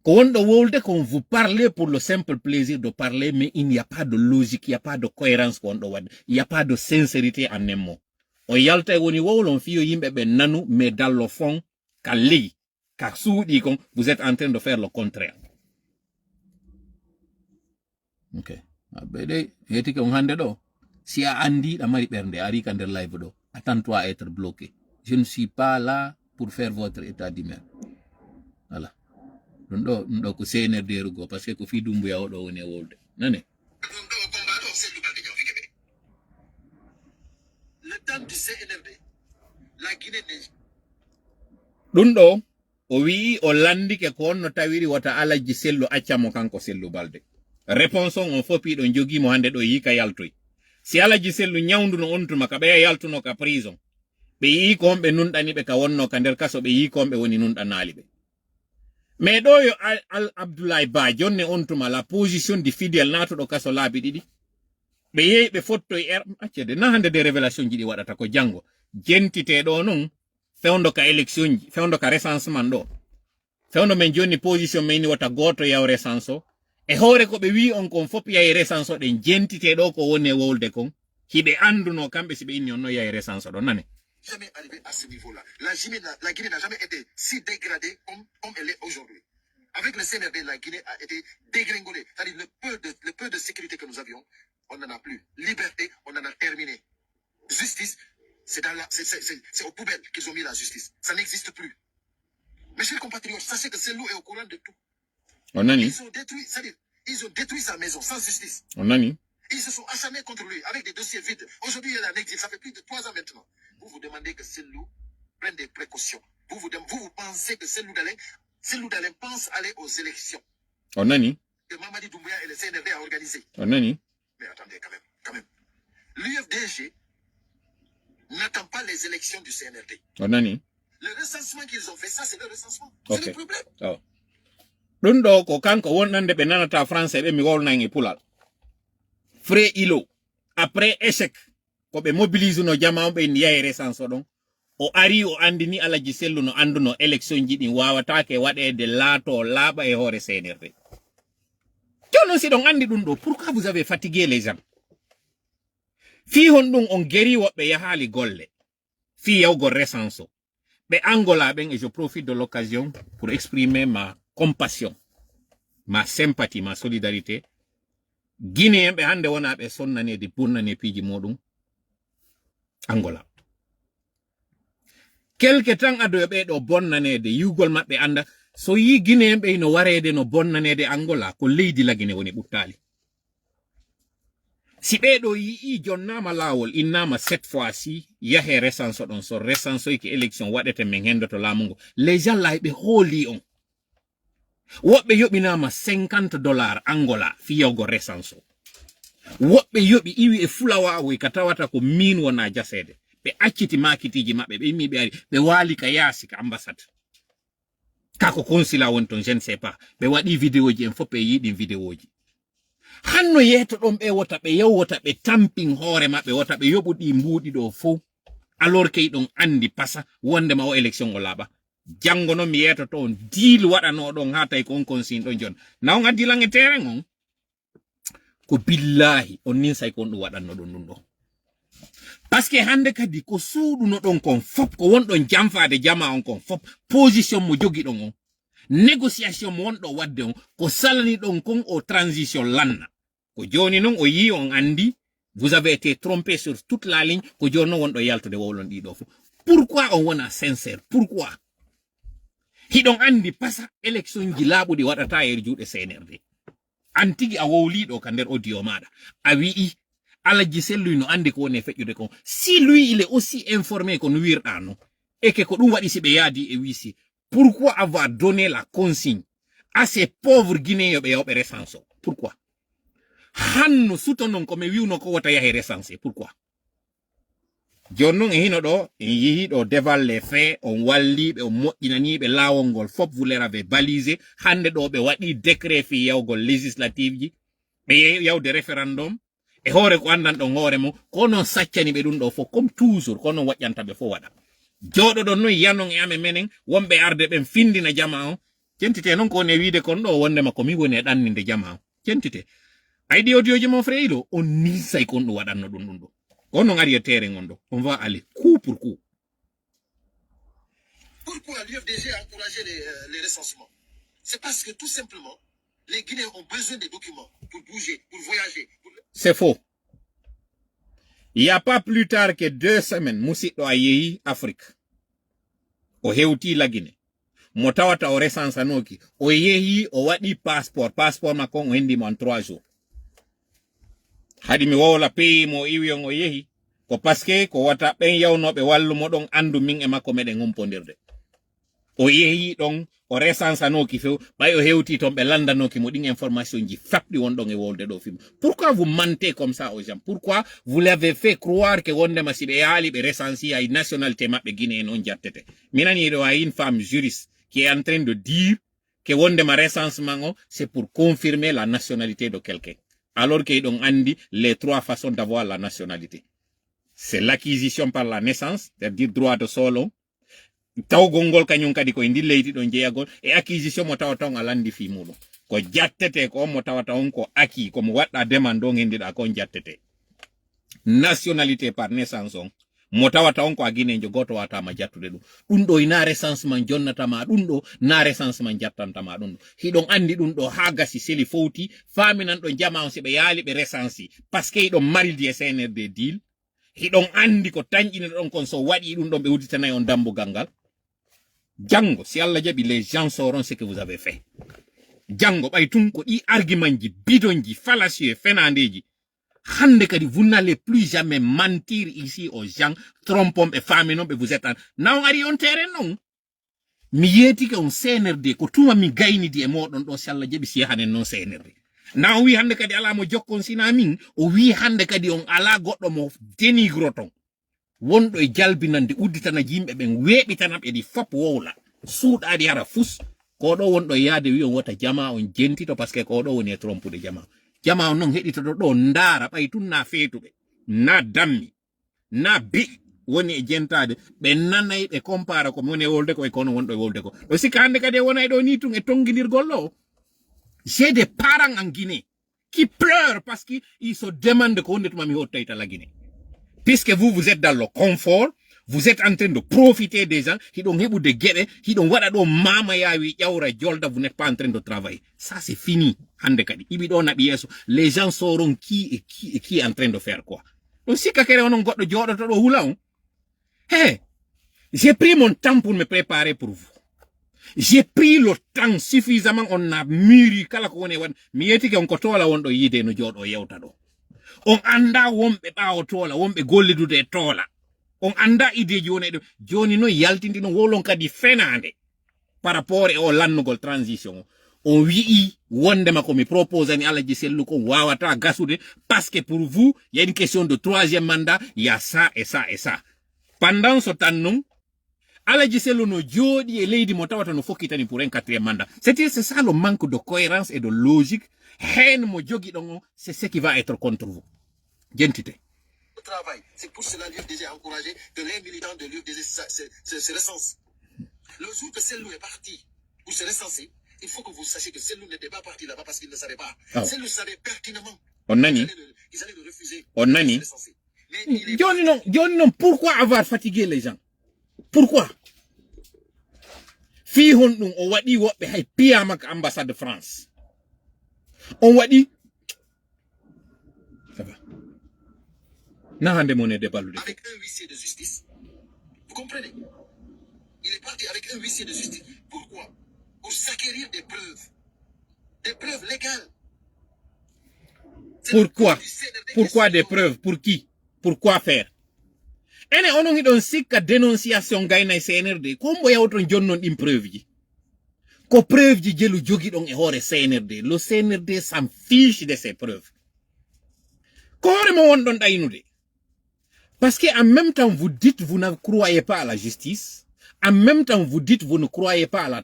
Ko wonɗo wolde qu'on vous parlez pour le simple plaisir de parler, mais il n'y a pas de logique, il n'y a pas de cohérence ko wonɗo waɗe, il n'y a pas de sincérité en un mot. On yalta woni wowlon fiyo yimɓe ɓe nanu, mais dans le fond ka ley ka suuɗi kon vous êtes en train de faire le contraire. Ok, abede heti ko hande ɗo si a andi ɗa mari ɓernde ari ka nder live ɗo, attends-toi à être bloqué. Je ne suis pas là pour faire votre état d'humeur. Voilà. Ɗum ɗo ko CNRD rugo parce que ko fi Dumbuya o ɗo woni e wolde nane. le temps du CNRD la Guinée ɗum ɗo o wi o landike ko onno tawiri wata Alaji Sellu accamo kanko Sellu Balde. Réponse on fopi ɗo jogimo hande ɗo yika yaltoy. Si Alaji Sellu nyawduno on tuma ka ɓeya yaltuno ka prison ɓe yi ko ɓe nunɗani ɓe ka wonno ka nder kaso ɓe yi ko ɓe woni nunɗanali ɓe. Mais ɗo yo Abdoulaye Ba jonne on tuma la position du fidèle natuɗo kaso laabi ɗiɗi ɓe yehi ɓe fottoy accede na hande de révélation ji ɗi waɗata ko jango jentite ɗo non fewndo ka élection ji fewndo ka recensement ɗo fewndo men joni position men ni wata goto yaw recence o e hoore ko ɓe wi on kon fop yahi recence o ɗen jentite ɗo ko woni e wolde kon hiɓe anduno kamɓe si ɓe inni on no yahi recence o ɗon nane. Jamais arrivé à ce niveau-là. La Guinée n'a jamais été si dégradée comme elle est aujourd'hui. Avec le CNRD, la Guinée a été dégringolée. C'est-à-dire le peu de sécurité que nous avions, on n'en a plus. Liberté, on en a terminé. Justice, c'est aux poubelles qu'ils ont mis la justice. Ça n'existe plus. Mes chers compatriotes, sachez que Sellu est au courant de tout. On a ils ont détruit sa maison sans justice. On a ni. Ils se sont acharnés contre lui avec des dossiers vides. Aujourd'hui, il est en exil. Ça fait plus de 3 ans maintenant. Vous vous demandez que Sellu prenne des précautions. Vous pensez que Sellu Dalen pense aller aux élections. On a ni. Que Mamadi Doumbouya et le CNRD a organisé. On a ni. Mais attendez, quand même. L'UFDG n'attend pas les élections du CNRD. On a ni. Le recensement qu'ils ont fait, ça, c'est le recensement. Okay. C'est le problème. Oh. Ɗum ɗo ko kanko wonande ɓe nanata français ɓe mi wolnan e pulal. Fré Ilo, après échec, ko ɓe mobilise no jama ɓe yahi recence ɗon, o ari o andini Alaji Sellu no anduno élection ji ɗin wawatake waɗede laato laaɓa e hoore CNRD. Jonon si ɗon andi ɗum ɗo, pourquoi vous avez fatigué les gens? Fi hon ɗum on geri woɓɓe yahali golle, fi yawgo recence o. Ɓe Angola ɓen, et je profite de l'occasion pour exprimer ma compassion, ma sympathie, ma solidarité. Guinée ɓe hande wona ɓe sonnanede burnane piiji muɗum Angola. Quelque temps ado ɓe ɗo bonnanede yugol maɓɓe anda so yi Guinée ɓe no warede no bonnanede Angola ko leydi la Guinée woni ɓuttali. Si ɓe ɗo yi jonnama lawol innama cette fois-ci yahe recence ɗon so recence ki élection waɗete men hendoto laamu ngo les gens la ɓe hooli on. Woɓɓe yoɓinama $50 Angola fiyawgo recence o. Woɓɓe yoɓi iwi e Fulawawi ka tawata ko min wona jasede. Ɓe acciti makitiji maɓɓe ɓe immi ɓe ari ɓe waali ka yaasi ka ambassade. Kako consulat woni ton je ne sais pas. Ɓe waɗi vidéo ji en fof ɓe yiɗin vidéo ji. Hanno yeeto ɗon ɓe wota ɓe yewwota ɓe tampin hoore maɓɓe wota ɓe yoɓuɗi mbuuɗi ɗo fo alors que ɗon andi pasa wondema o élection o laaɓa. Jango non mi yetoto on deal waɗano ɗon ha tawi ko on consigne ɗon jon na on addilan e terrain on ko billahi on ninsay ko on ɗum waɗanno ɗum ɗum ɗo par ce que hande kadi ko suuɗuno ɗon kon fop ko wonɗon jamfade jama on kon fop position mo jogi ɗon on négociation mon do wadde on ko salani don kon o transition lanna ko joni non o yi on andi vous avez été trompé sur toute la ligne ko joni non won do yaltude wowlon di do fu pourquoi on wona sincère pourquoi hidon andi pasa élection ji labude wadata e juude CNRD antigi a wowlido ka nder audio mada a wi Alaji Sellu no andi ko ne fejjude ko si lui il est aussi informé qu'on wirda no et que ko dum wadi si be yadi e wisi pourquoi avoir donné la consigne à ces pauvres Guinéens be yobe recense pourquoi hanno sutonon ko me wiuno ko wata yahe recense pourquoi jonnon e hino do en yehi do deval les faits on walli be on moƴƴinani be lawol ngol fop vous leur avez balisé hande do be wadi décret fi yawgol législative ji be yawde référendum e hore ko andan don hore mo ko non saccani be dum do fo comme toujours ko non wajjanta be fo wada jodo don no yanon e ame menen wombe arde ben findina jama o centite non ko ne wiide kon do wonde makko mi woni e danninde jama o centite aydi odioji mon frère on ni say kon do wadanno dum do on non ari e terre ngondo on va aller coup pour coup. Pourquoi l'UFDG a encouragé les recensements? C'est parce que tout simplement les Guinéens ont besoin des documents pour bouger, pour voyager. C'est faux. Il n'y a pas plus tard que 2 semaines, Moussito a yehi Afrique. O heuti la Guinée. Motawata o resansa noki. O yehi o wadi passeport. Passeport makon o hindi mo en 3 jours. Hadi mi wawola peyi mo iwiyon o yehi. Ko paske ko wata ben yawno be wallu mo don andu min e makko meden ngompondirde. O yehi don o resansa noki few bay o hewti ton be landa noki mo ding information ji fabdi won don e wolde do film. Pourquoi vous mentez comme ça aux gens? Pourquoi vous l'avez fait croire que wonde masibe yali be resansi ay nationalité mabbe Guinée non jattete? Minani do ay une femme juriste qui est en train de dire que wonde ma recensement c'est pour confirmer la nationalité de quelqu'un. Alors que donc andi les 3 façons d'avoir la nationalité. C'est l'acquisition par la naissance, c'est-à-dire droit de solo. Tawgongol kanyum kadi ko indi leyti don jeyagol e acquisition mo tawata on alandi fi mudo ko jattete ko mo tawata on ko aki ko mo wadda demande on ndida ko jattete nationalité par naissance on mo tawata on ko agine jo goto wata ma jattude dum do ina recensement jonnata ma dum do na recensement jattanta ma dum hidon andi dum do hagasi seli fouti faminan do jama on se be yali be recensi parce que do mari di CNRD deal hidon andi ko tanjini don kon so wadi dum don be uditana on dambu gangal. Django, si Allah jabi, les gens sauront ce que vous avez fait. Django, ko i argument ji, bidon ji, fallacieux, fenande ji. Hande kadi, vous n'allez plus jamais mentir ici aux gens, trompons et faminon, et vous êtes en... Now ari on terrain non. Mi yeti ke on CNRD, ko tuma mi gaini di e modon do si Allah jabi si hanen non CNRD. Now wi hande kadi ala mo jokkon sinamin, o wi hande kadi on ala goddo mo denigroton. Wondo e jalbinande udditana yimbe ben weebitana be di fop wowla suudaadi hara fus ko do wondo yaade wi on wata jama on jentito parce que ko do woni e trompude jama on non hedito do ndara bay tunna feetube na dammi na bi woni e jentade be nanay be compara ko woni e wolde ko e kono wondo e wolde ko do sikande kade wona e do ni tun e tongidirgol lo. J'ai des parents en Guinée qui pleurent parce qu'ils se demandent ko wonde tuma mi hottaita la Guinée. Puisque vous êtes dans le confort, vous êtes en train de profiter des gens, qui don't hebu de guerre, qui don't wada do mama ya wi yaura jolda, vous n'êtes pas en train de travailler. Ça c'est fini. Hande kadi. Ibido na bieso. Les gens sauront qui est en train de faire quoi. Donc si kakere onon goddo jodo to do hula on. Hey, j'ai pris mon temps pour me préparer pour vous. J'ai pris le temps suffisamment, on a mûri kala ko woni wan. Mi yeti ke on ko tola won do yide no jodo yewta do. On anda wombe bawo tola wombe gollidude tola on anda ideji woni do joni no yaltindi no wolon kadi fenande par rapport e o lannugol transition on wi wonde mako mi propose ni Alaji Sellu ko wawata gasude parce que pour vous il y a une question de 3e mandat, il y a ça et ça et ça. Pendant ce temps non Alaji Sellu no jodi e leydi mo tawata no fokkitani pour un 4e mandat. C'est ça le manque de cohérence et de logique. C'est ce qui va être contre vous. Gentité. Le travail, c'est pour cela que l'UFDG a encouragé que les militants de l'UFDG se recensent. Le jour que Sellu est parti pour se recenser, il faut que vous sachiez que Sellu n'était pas parti là-bas parce qu'il ne savait pas. Oh. Sellu savait pertinemment. On a ni. Ils allaient le refuser. On a ni. Johnny non, pourquoi avoir fatigué les gens? Pourquoi? fi hon ɗum o waɗi woɓɓe hay piyama ka ambassade de France on waɗi ça va na hande mon de ballude avec un huissier de justice. Vous comprenez? Il est parti avec un huissier de justice. Pourquoi? Pour s'acquérir des preuves légales. Pourquoi des preuves? Pour qui? Pourquoi faire? Ene onon hidon sikka dénonciation gayna CNRD ko mbo yawton jonnon ɗin preuve ji ko preuve ji jelu jogi ɗon e hoore CNRD. Le CNRD s'en fiche de ces preuves ko hoore mo won ɗon ɗaynude. Parce que en même temps vous dites vous ne croyez pas à la justice, en même temps vous dites vous ne croyez pas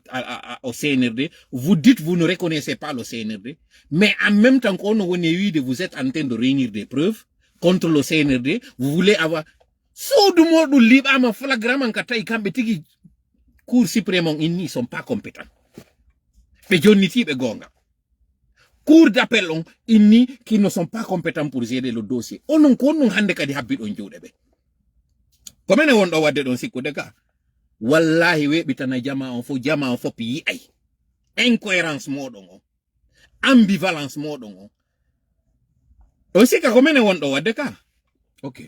au CNRD, vous dites vous ne reconnaissez pas le CNRD, mais en même temps qu'on vous êtes en train de réunir des preuves contre le CNRD, vous voulez avoir Soudou modou libama flagramment katay kambe tigi cour suprême ils sont pas compétents. Pe jonniti be gonga. Cour d'appel on inni qui ne sont pas compétents pour gérer le dossier. Onon ko non hande kadi habbi on juude be. Komene won do wadde don sikkude ka. Wallahi webitana jama on fo pi ay. Incohérence modon on. Ambivalence modon on. O sika komene won do wadde ka. OK.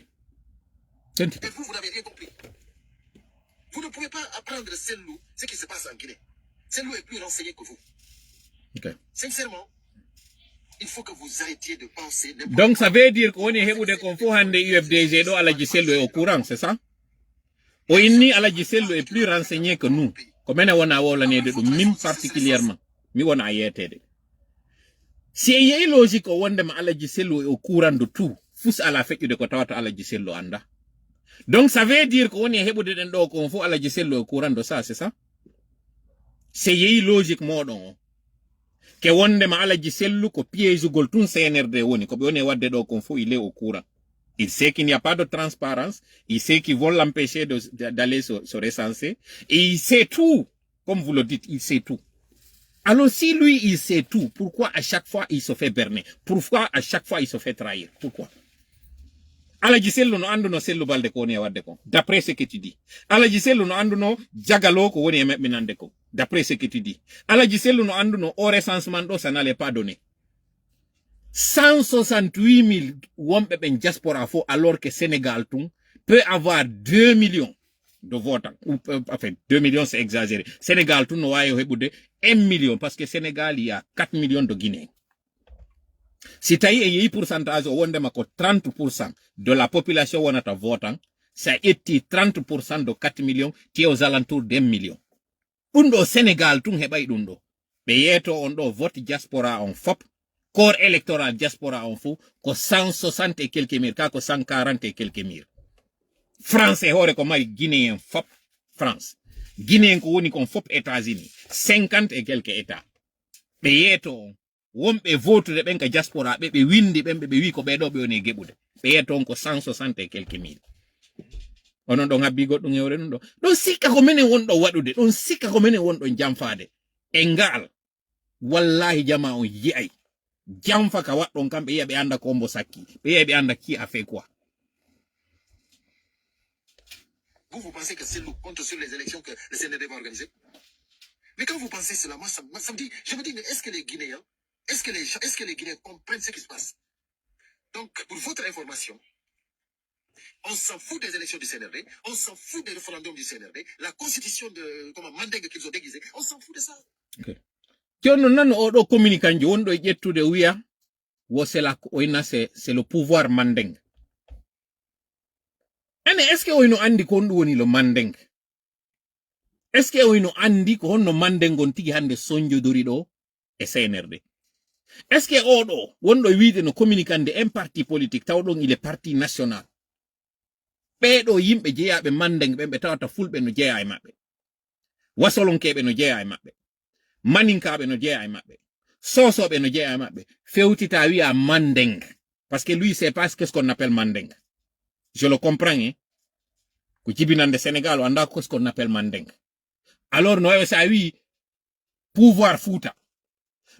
Et vous n'avez rien compris. Vous ne pouvez pas apprendre Sellou ce qui se passe en Guinée. Sellou est plus renseigné que vous. Okay. Sincèrement, il faut que vous arrêtiez de penser. Donc ça veut dire qu'on est hebude kon fo hande UFDG do Alaji Sello est au courant, c'est ça? O inni Alaji Sello est plus renseigné que nous. Comme on a wala ne de mim particulièrement. Mi wona yetede. Si y logique o wonde ma Alaji Sello est au courant de tout. Fus ala fekki de ko tawata Alaji Sello anda. Donc ça veut dire qu'on est hebude den do kon fo Alaji Sello est au courant de ça, c'est ça? C'est y logique modon. Que wonde ma Alaji Sello ko piège gol tun CNRD woni ko be woni wadde do kon fo il est au courant. Il sait qu'il n'y a pas de transparence, il sait qu'ils vont l'empêcher d'aller se recenser et il sait tout. Comme vous le dites, il sait tout. Alors si lui il sait tout, pourquoi à chaque fois il se fait berner? Pourquoi à chaque fois il se fait trahir? Pourquoi? Alaji Sello no anduno Sello balde ko woni wadde ko d'après ce que tu dis. Alaji Sello no anduno jagalo ko woni mebbinande ko d'après ce que tu dis. Alaji Sello no anduno au recensement do ça n'allait pas donner 168 000 wombe ben diaspora fo alors que Sénégal tout peut avoir 2 millions de votants. Enfin 2 millions c'est exagéré. Sénégal tout no wayo hebude 1 million parce que Sénégal il y a 4 millions de Guinéens. Si tu as eu pourcentage au 30% de la population wonata votant, ça été 30% de 4 millions qui est aux alentours d'1 million. Undo Sénégal tout hebay dundo. Beyeto ondo vote diaspora en fop, corps électoral diaspora en fou, ko 160 et quelques mille, ko 140 et quelques mille. France est hors comme Guinéen fop, France. Guinéen ko woni kon fop États-Unis, 50 et quelques États. Beyeto wombe vote de benka diaspora be windi bembe be wi ko be do be woni gebude be yeton ko 160 et quelques mille onon do ngabbi goddum yewre non do don sikka ko menen won do wadude don sikka ko menen won do jamfaade e ngal wallahi jama on yi'ay jamfa ka waddon kambe yi'a be anda ko mbo sakki be yi'a be anda qui a fait quoi. Vous pensez que c'est le compte sur les élections que le CNRD va organiser? Mais quand vous pensez cela, moi ça me dit, je me dis, mais est-ce que les Guinéens, est-ce que les Guinéens comprennent ce qui se passe? Donc, pour votre information, on s'en fout des élections du CNRD, on s'en fout des référendums du CNRD, la constitution de Mandeng qu'ils ont déguisé, on s'en fout de ça. Okay. Tionno nan o do communicant won do jettude wiya wo c'est le pouvoir Mandeng. Ene est-ce que oyno andi ko ndu woni le Mandeng? Est-ce que oyno andi ko honno Mandeng gon tigi hande sonjodori do e CNRD? Est-ce que odo wondo wiide no communicant de un parti politique tawdon il est parti national? Bedo yimbe jeyabe Mandeng be tawata fulbe no jeya e mabbe. Wasolonkeebe no jeya e mabbe. Maninkaabe no jeya e mabbe. Sosobe no jeya e mabbe. Fewtita wi a Mandeng parce que lui c'est pas ce qu'on appelle Mandeng. Je le comprends hein. Ko jibinande Sénégal anda ko ce qu'on appelle Mandeng. Alors no sa wi pouvoir Fouta.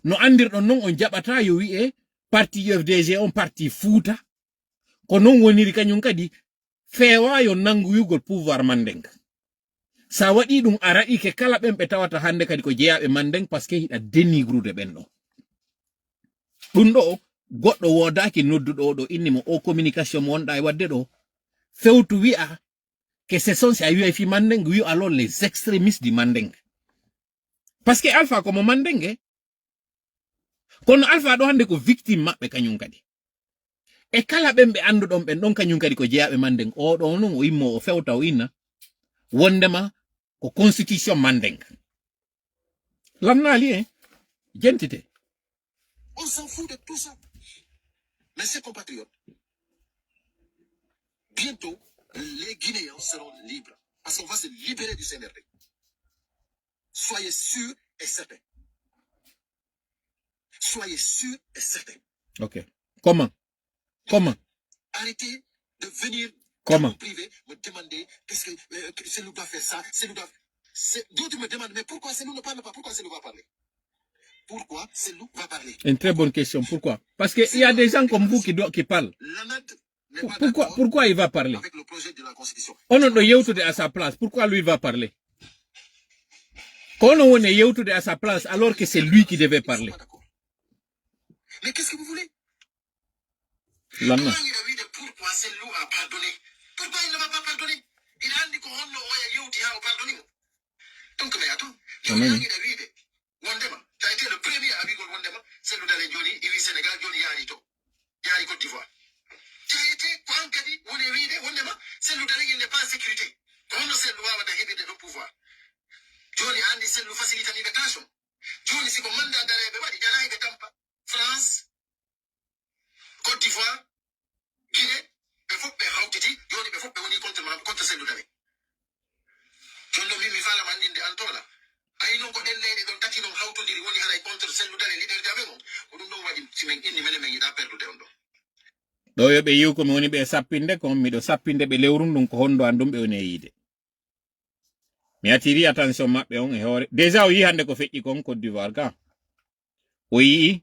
No andirɗon non on jaɓata yo wi'e parti UFDG on parti Fouta ko non woniri kañum kadi feewa yo nangu yugol pouvoir Mandeng. sa waɗi ɗum a raɗi ke kala ɓen ɓe tawata hande kadi ko jeyaɓe Mandeng parce que hiɗa denigrude ɓen ɗo ɗum ɗo goɗɗo wodaki nodduɗo ɗo inni mo o communication mo wonɗa e wadde ɗo fewtu wi'a que ce sont si a wi'a fi Mandeng wi alors les extrémistes du Mandeng parce que Alpha ko mo Mandeng kono Alpha ɗo hande ko victime maɓɓe kañum kadi e kala ɓen ɓe anduɗon ɓen ɗon kañum kadi ko jeyaɓe Mandeng o ɗo non o immo o fewta o inna wondema ko constitution Mandeng lamnali gentité. On s'en fout de tout ça. Mais ces compatriotes, bientôt, les Guinéens seront libres. Parce qu'on va se libérer du CNRD. Soyez sûrs et certains. Soyez sûrs et certains. Ok. Comment? Arrêtez de venir dans mon privé me demander qu'est-ce que c'est nous doit faire ça, c'est nous doit. D'autres me demandent, mais pourquoi c'est nous ne parle pas? Pourquoi c'est nous va parler? Pourquoi c'est nous va parler? Une très bonne question. Pourquoi? Parce qu'il y a des gens comme vous qui parlent. Pourquoi il va parler? Avec le projet de la Constitution. On a Yewtude à sa place. Pourquoi lui va parler? Quand on est Yewtude à sa place alors que c'est lui qui devait parler. Mais qu'est-ce que vous voulez? Lana. Pourquoi c'est lui a pardonné? Pourquoi il ne va pas pardonner? Il a dit qu'on a pardonné. Donc, mais attends. Wondema, tu as été le premier à vivre Wondema, c'est le Dalé Johnny, et oui, Sénégal, Johnny Yarito, Yari Côte d'Ivoire. Tu as été, quoi, Kadi, Wondema, c'est le Dalé, il n'est pas en sécurité. Comment c'est le Wawa de le pouvoir? Johnny Andy, c'est le facilité l'immigration. Johnny, c'est comme mandat d'arrêt, il y a Tampa, France, Côte d'Ivoire, Guinée, il faut que Hautiti, Johnny, il faut que contre c'est le Dalé. Johnny, mi fa la mandine de Antola. Ay non ko ellede don tati non hawtodiri woni haray contre selludare leader jabe mon ko dum don wadi simen inni mele men yida perdude on do do yobe yiw ko mi woni be sappinde ko mido sappinde be lewrum dum ko hondo andum be woni yide mi attiri attention mabbe on e hore déjà o yi hande ko feƴƴi kon Côte d'Ivoire ka o yi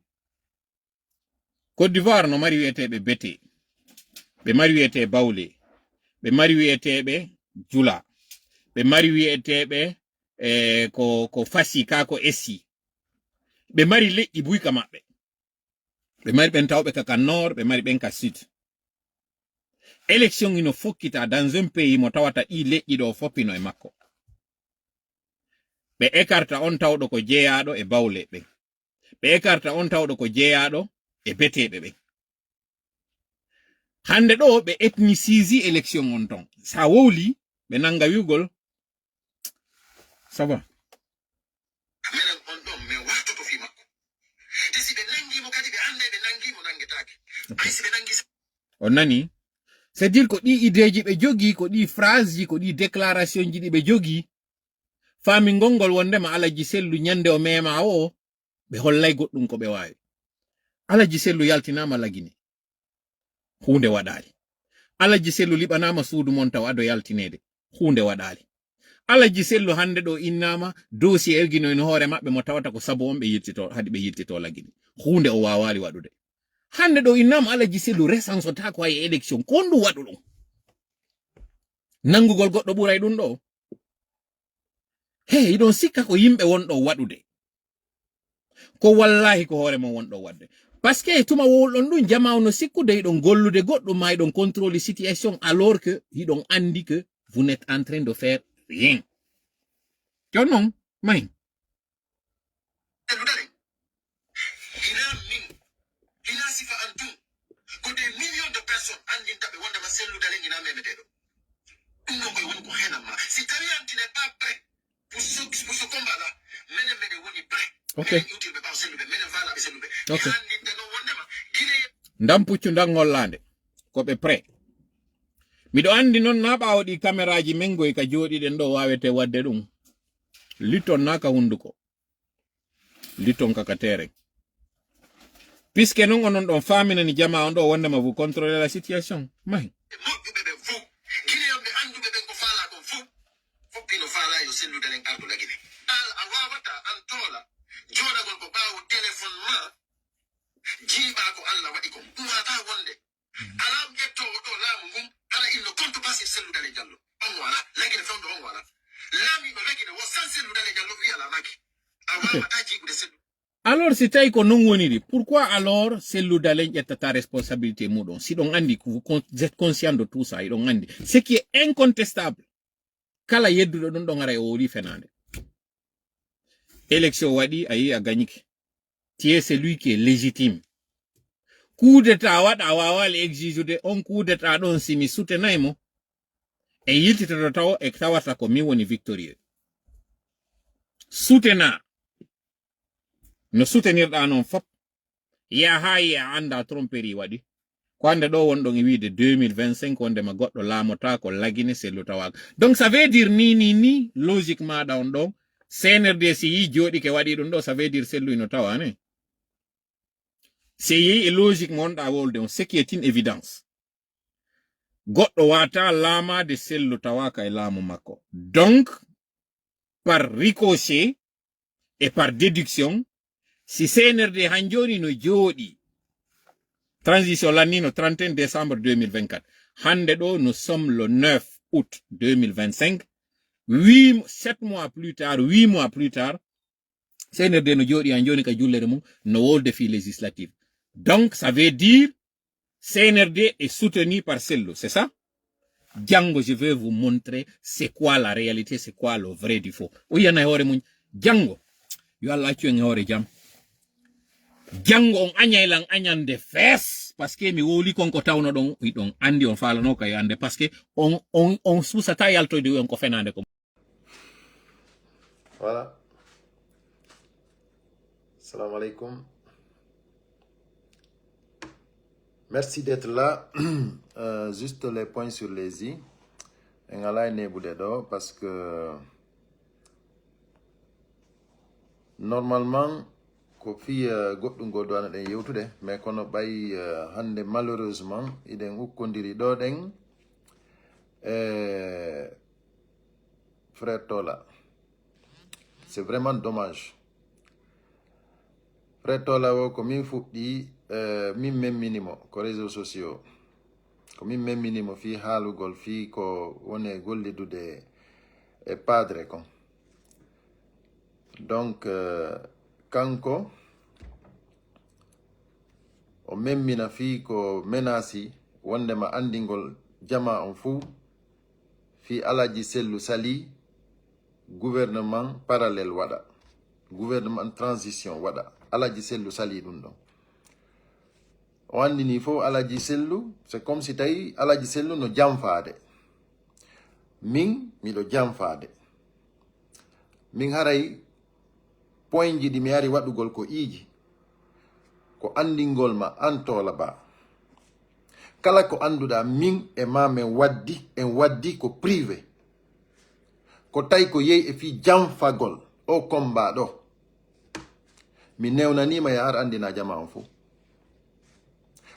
Côte d'Ivoire no mari wi'eteɓe bete be mari wi'ete bawle be mari wi'eteɓe jula be mari wi'eteɓe ko fasi ka ko essi be mari leƴƴi buyka mabbe be mari ben tawbe ka nord be mari ben ka sud élection ino fokkita dans un pays mo tawata i leƴƴi do foppino e makko be écarta on tawdo ko jeyaado e bawle be écarta on tawdo ko jeyaado e betebe be hande do be ethnicisi élection on ton sa wowli be nanga wiugol ça va. On nani? C'est-à-dire ko di ideji be jogi, ko di phrase ko di déclaration ji be jogi. Fami ngongol wondema Alaji Sellu nyande o mema o be hollay goddum ko be wawi. Alaji Sellu yaltinama lagini. Hunde wadali. Alaji Sellu libanama suudu mon taw ado yaltinede. Hunde wadali. Alaji Sellu hande do innama dossier ergino en hoore mabbe mo tawata ko sabo on be yittito hadi be yittito lagini hunde o wawali wadude hande do innama Alaji Sellu resanso ta ko ay election ko ndu wadu dum nangugol goddo buray dum do hey don sikka ko yimbe won do wadude ko wallahi ko hoore mo won do wadde parce que tuma wol don dum jamaaw no sikkude don gollude goddo may don contrôler situation alors que hi don andi que vous n'êtes en train de faire rien. Yo non, main. Il a sifa antu. Que des millions de personnes andin tabe wanda ma sellu dalen ina memededo. Ngo ko won ko henama. Si Tarian tu n'es pas prêt pour ce combat là, mene woni prêt. OK. OK. Ndam puccu ndangol lande. Ko be prêt. Mido andi non na baawdi caméraji mengoy ka jodi den do wawete wadde dum liton naka hunduko liton kaka tere puisque non onon don famina ni jama on do wonde ma vous contrôler la situation mai alam getto do lamu ngum ala il ne compte pas sur celle d'aller jallo on wala lagi ne fawdo on wala lam Alors c'est taille qu'on non woniri. Pourquoi alors c'est l'oudalen y a ta responsabilité moudon? Si l'on andi, vous êtes conscient de tout ça, il andi. Ce qui est incontestable. Kala yeddu do don ngare o ri fenande. Élection wadi ayi a gagné. Tié c'est lui qui est légitime. Coup d'état wada wawal exige de on coup d'état don simi soutenaimo. E yilti to taw e tawata ko mi woni victorieux. Soutena. No soutenir da non fop. Ya hayi anda tromperie wadi. Kwande do won don wiide 2025 wonde ma goddo lamota ko lagine c'est le tawak. Donc ça veut dire ni logiquement down donc CNRD si yi jodi ke wadi dum do ça veut dire c'est lui no tawane. C'est yi logiquement da wolde on ce qui est une évidence. Goddo wata lama de sellu tawaka e lamu makko. Donc par ricochet et par déduction si CNRD hanjoni no jodi transition l'année 31 décembre 2024 hande do nous sommes le 9 août 2025 7 mois plus tard 8 mois plus tard CNRD no jodi hanjoni ka jullere mum no wolde fi législative. Donc ça veut dire CNRD est soutenu par Sello, c'est ça? Django, je vais vous montrer c'est quoi la réalité, c'est quoi le vrai du faux. Oui, y en a hore mun. Django, you are like you en hore jam. Django on anya ilang anyan de fes parce que mi woli konko tawno don wi don andi on fala no kay ande parce que on susa tayal to de on ko fenande ko. Voilà. Salam alaikum. Merci d'être là. Juste les points sur les i. Ngala ne boudedo parce que normalement ko fi goddum godwana den yewtude mais kono bay hande malheureusement iden ukkondiri do den frère Tola. C'est vraiment dommage. Frère Tola wo ko min fuddi min memminimo ko réseaux sociaux ko min memminimo fi haalugol fi ko woni gollidude e padre kon. Donc kanko o memmina fi ko menasi wondema andingol jama on fou fi alaji sellu sali gouvernement parallèle wada gouvernement transition wada alaji sellu sali dum don o andini fo alaji sellu c'est comme si tay alaji sellu no jamfaade min mido jamfaade min haray point ji di mi ari wadugol ko iji ko andingol ma antola ba kala ko anduda min e mame waddi ko privé ko tay ko yey e fi jamfagol o combat do mi newnanima ya ar andina jama on fu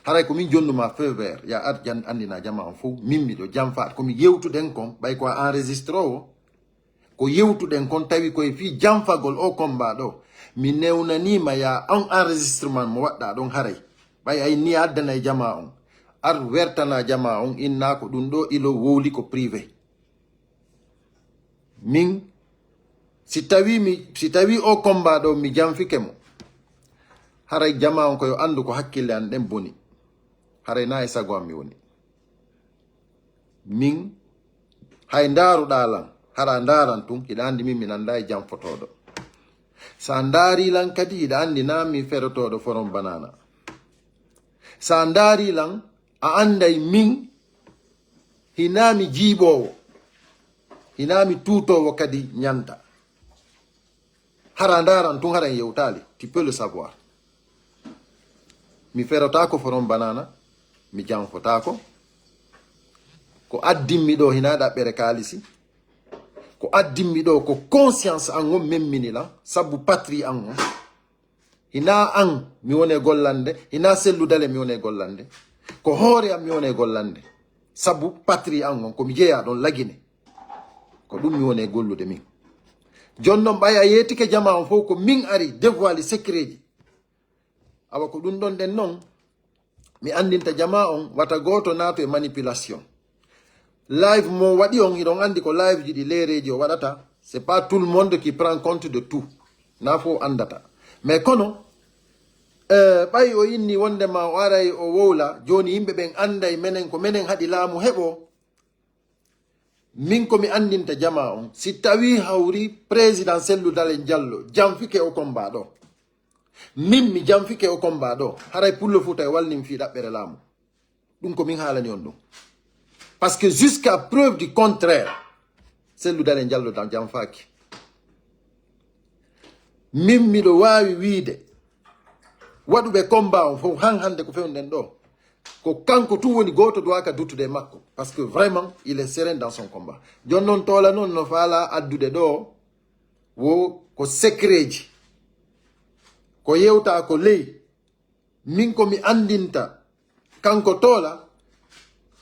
haray ko min jonnuma feu vert ya ar andina jama on fu min mi do jamfa ko mi yewtuden kon bay ko enregistre o ko yewtuden kon tawi ko e fi jamfagol o combat do mi newnanima ya on enregistrement mo wadda don haray bay ay ni addana e jama on ar wertana jama on inna ko dum do ilo wowli ko privé min si tawi o combat do mi jamfike mo haray jama on ko yo andu ko hakkille an den boni haray na e sago am mi woni min hay ndaru dalan hara ndaran tun ida andi min nanda e jam fotodo sa ndari lan kadi ida andi na mi ferotodo forom banana sa ndari lan a anday min hinami jibowo hinami tutowo kadi nyanta hara ndaran tun hara yewtali tu peux le savoir mi ferotako forom banana mi jam fotako ko addimmi do hinada bere kalisi ko addimmi do ko conscience an on memmini la sabu patrie an on hina an mi wone gollande hina selludale mi wone gollande ko hoore am mi wone gollande sabu patrie an on ko mi jeya don lagine ko dum mi wone gollude min jonnon baya yetike jama on fo ko min ari dévoiler secret ji awa ko dum don den non mi andinta jama on wata goto nato e manipulation live mo wadi on idon andi ko live ji di lereji o wadata C'est pas tout le monde qui prend compte de tout. Nafo andata. Mais kono, ɓay o inni wondema o aray o wowla joni yimɓe ɓen anday menen ko menen haɗi laamu heɓo min komi andinta jama on si tawi hawri président Cellou Dalein Diallo jamfike o combat ɗo min mi jamfike o combat ɗo haray pullo Fouta e walnin fi ɗaɓɓere laamu ɗum ko min haalani on ɗum parce que jusqu'à preuve du contraire Cellou Dalein Diallo dan jamfaki min miɗo wawi wiide waɗuɓe combat on fof hande ko fewnden ɗo ko kanko tu woni goto doaka duttude makko parce que vraiment il est serein dans son combat jon noon tola noon no faala addude ɗo wo ko secret ji ko yewta ko ley min komi andinta kanko tola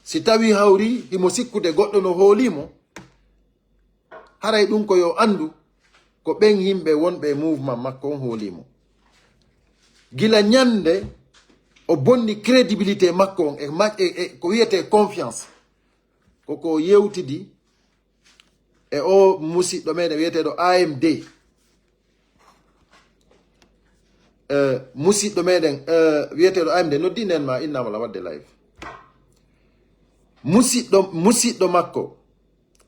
si tawi hawri himo sikkude goɗɗo no hoolimo haray ɗum ko yo andu ko ɓen yimɓe wonɓe mouvement makko on hoolimo gila ñande o bonni crédibilité makko on ko wiyete confiance koko yewtidi e o musidɗo meɗen wiyeteɗo AMD musidɗo meɗen wiyeteɗo AMD noddinen ma innamala wadde live musidɗo makko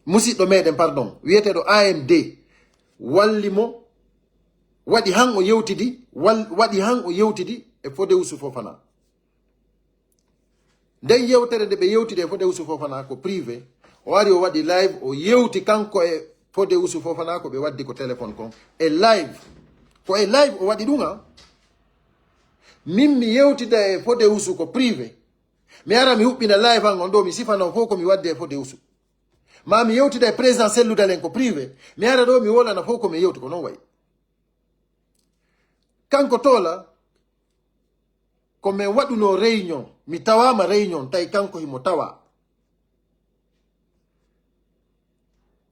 musidɗo meɗen pardon wiyeteɗo AMD wallimo waɗi han o yewtidi e Fodé Ousou Fofana nden yewtere nde ɓe yewtidi e Fodé Ousou Fofana ko privé o wari o waɗi live o yewti kanko e Fodé Ousou Fofana ko ɓe waddi ko téléphone kon e live ko e live o waɗi ɗum ha min mi yewtida e Fodé Ousou ko privé mi ara mi huɓɓina live han on ɗo mi sifano fof ko mi waddi e Fodé Ousou ma mi yewtida e président Cellou Dalein ko privé mi ara ɗo mi wolana fof ko mi yewti ko noon wayi kanko tola ko min waɗuno réunion mi tawama réunion tawi kanko himo tawa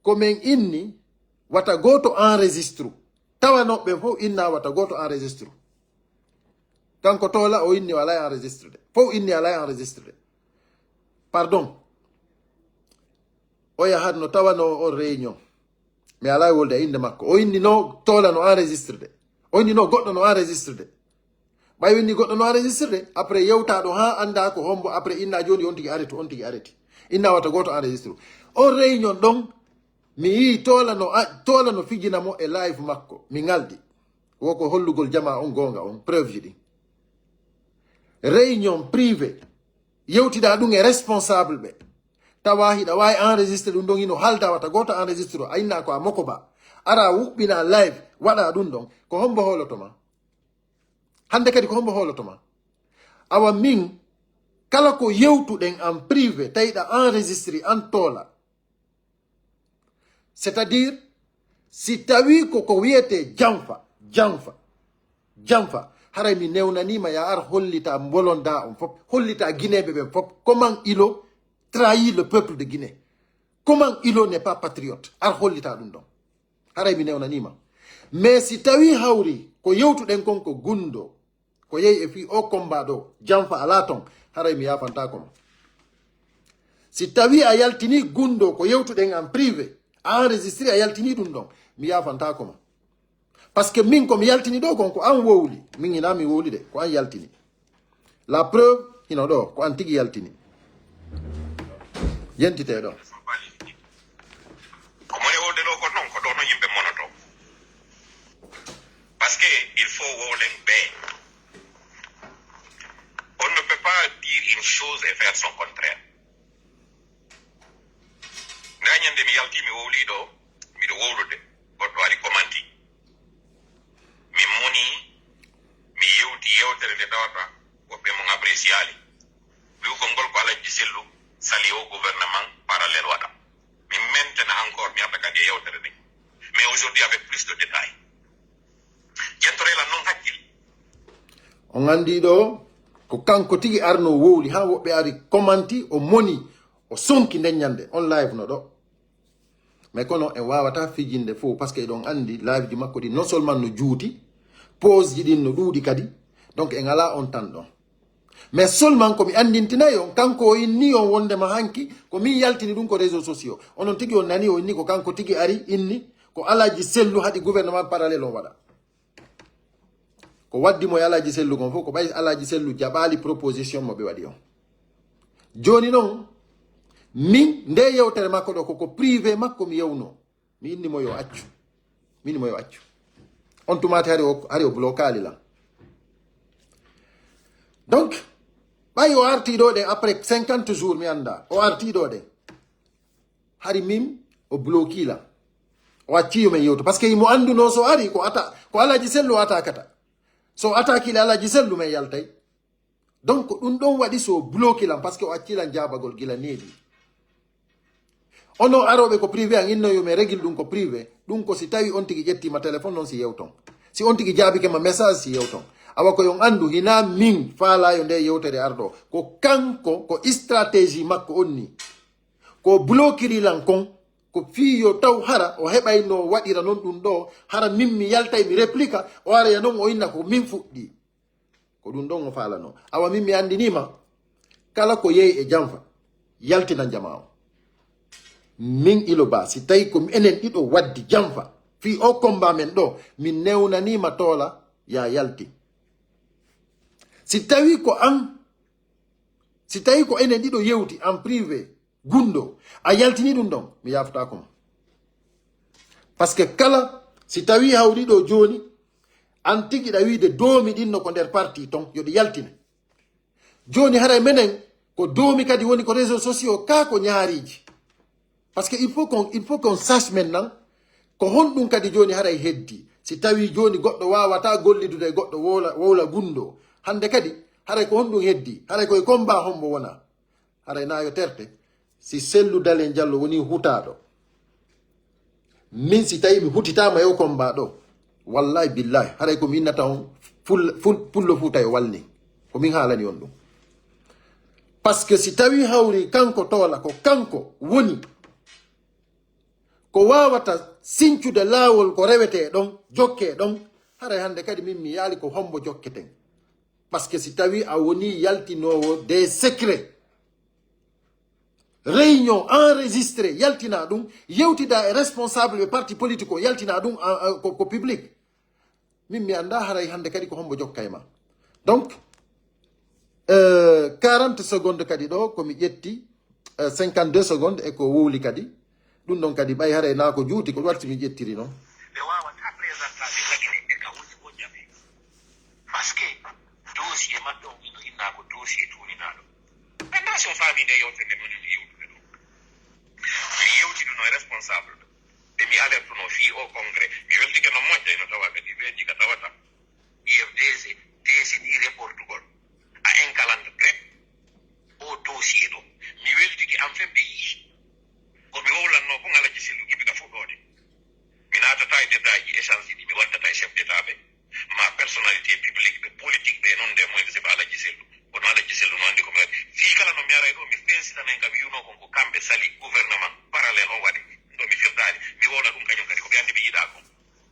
ko min inni wata goto enregistre tawanoɓe fof inna wata goto enregistre kanko tola o inni wala enregistre de fof inni ala enregistre de pardon o yahat no tawano o réunion mi ala wolde e inde makko o inni no tola no enregistre de o inni no goɗɗo no enregistre de ɓay winni goɗɗo no enregistre de après yewtaɗo ha anda ko hombo après inna joni on tigi arrêti inna wata goto enregistre o réunion ɗon mi yi tola no fijinamo e live makko mi ngalɗi woko hollugol jama on gonga on preuve ji ɗin réunion privé yewtida ɗum e responsable ɓe tawa hiɗa wawi enregistré ɗum ɗon ino halda wata goto enregistré a inna ko a mokoba ara wuɓɓina live waɗa ɗum ɗon ko hombo holotoma hande kadi ko hombo holotoma awa min kala ko yewtuɗen en privé tawiɗa enregistré an tola c'est à dire si tawi koko wiyete janfa haray mi newnanima ya ar hollita bolonda on fop hollita guinéɓe ɓen fop comment ilo trahit le peuple de Guinée comment ilo n'est pas patriote ar hollita ɗum ɗon haray mi newnanima mais si tawi hawri ko yewtuɗen kon ko gundo ko yehi e fi o combat ɗo janfa ala ton haray mi yafantakoma si tawi a yaltini gundo ko yewtuɗen en privé a enregistré a yaltini ɗum ɗon mi yafantakoma par ce que min komi yaltini ɗo kon ko an wowli min hina mi wowli de ko an yaltini la preuve hino ɗo ko an tigi yaltini yentite ɗo parce que il faut wolen be on ne peut pas dire une chose et faire son contraire ngañande mi yalti mi wowli ɗo miɗo wowlude goɗɗo ari commenti mi moni mi yewti yewtere nde tawata woɓɓe mon appréciali ɗugol ngol ko Alaji Cellou sali au gouvernement parallèle waɗa mi mentena encore mi arta kadi e yewtere nde mais aujourd'hui avec plus de détails jentorela noon hakkille on andi ɗo ko kanko tigi arno wowli ha woɓɓe ari commenti o moni o sonki nden ñande on live no ɗo mais kono en wawata fijinde fof par ce que eɗon andi live ji makko ɗi non seulement no juuti pause ji ɗin no ɗuuɗi kadi donc en ala on tan ɗon mais seulement komi andintinayi on kanko o inni on wondema hanki ko min yaltini ɗum ko réseau sociaux onon tigi on nani o inni ko kanko tigi ari inni ko alaji sellu hadi gouvernement parallèle on waɗa ko waddi mo alaji sellu kon fof ko ɓay alaji sellu jaɓali proposition mo ɓe waɗi on joni noon min nde yewtere makko ɗo koko privé makko mi yewno mi innimo yo accu minimo yo accu on tumati hari o blocali lan donc ɓay o artiɗo ɗe après 50 jours mi anda o artiɗo ɗe hari min o bloqué lan o acciyo men yewto parce que imo anduno so ari ko alaji sellu atakata so atakile alaji sellu men yaltay donc ɗum ɗon waɗi so bloqué lan parce que o accilan jabagol gila neeɗi ono aroɓe ko privé an innoyo men régule ɗum ko privé ɗum ko si tawi on tigui ƴettima téléphone noon si yewton si on tigui jaabikema message si yewton awa ko yon andu hina min faalayo nde yewtere arɗo ko kanko ko stratégie makko on ni ko bloquiri lan kon ko fiyo taw hara o heɓayno waɗira noon ɗum ɗo hara min mi yaltay mi réplique o araya noon o inna ko min fuɗɗi ko ɗum ɗon o faalano awa min mi andinima kala ko yeyi e janfa yaltina jama o min ilo ba si tawi ko enen ɗiɗo waddi janfa fi o combat men ɗo min newnanima toola ya yalti si tawi ko enen ɗiɗo yewti en privé gundo a yaltini ɗum ɗon mi yaftako ma par ce que kala si tawi hawriɗo joni an tigiɗa wiide doomi ɗinno ko nder parti ton yoɗi yaltine joni haray menen ko doomi kadi woni ko réseaux sociaux ka ko ñaariji parce que il faut qu'on sache maintenant ko honɗum kadi joni haray heddi si tawi joni goɗɗo wawata gollidude e goɗɗo wowla gundo hande kadi haray ko honɗum heddi haray koye combat hombo wona haray nayo terte si sellu Dalen Diallo woni hutaɗo min si tawi mi hutitama yo combat ɗo wallahi billahi haray komi innata on pullo futa e walni komin haalani on ɗum par ce que si tawi hawri kanko toola ko kanko woni ko wawata sincude laawol ko rewete ɗon jokke ɗon haray hande kadi min mi yaali ko hombo jokketen par ce que si tawi a woni yaltinowo des secrets réunion enregistré yaltina ɗum yewtida e responsable ɓe parti politique o yaltina ɗum ko public min mi anda haray hande kadi ko hombo jokka e ma donc 40 secondes kadi ɗo komi ƴetti 52 secondes e ko wowli kadi ɗum ɗon kadi ɓay haray na ko juuti ko warti mi ƴettiri noon ɓe wawata présentade lagine ɓe kawuji moƴƴaɓe par ce que dossier maɓɓe o ino inna ko dossier tuurinaɗo anda so faami nde yewtende moni mi yewtude ɗo mi yewtiduno e responsable ɓe mi alertuno fi o congrès mi weltike no moƴƴa ino tawa kadi weeji ka tawata IFDG décidi reportugol a encalande prêt o dossier ɗo mi weltiki en fin ɓe yii komi wowlanno ko ngalaji sellu giɓika fuɗɗode mi natata e détail ji échange ɗi mi waddata e chef d'état ɓe ma personnalité publique ɓe politique ɓe noon nde moyde seɓe alaji sellu kono alaji sellu no andi komi waɗi fii kala no mi aray ɗo mi fensitanen kam wiwno kon ko kamɓe sali gouvernement parallèle o waɗi ɗo mi firtali mi wowla ɗum kañum kadi ko ɓe andi ɓe yiɗa ko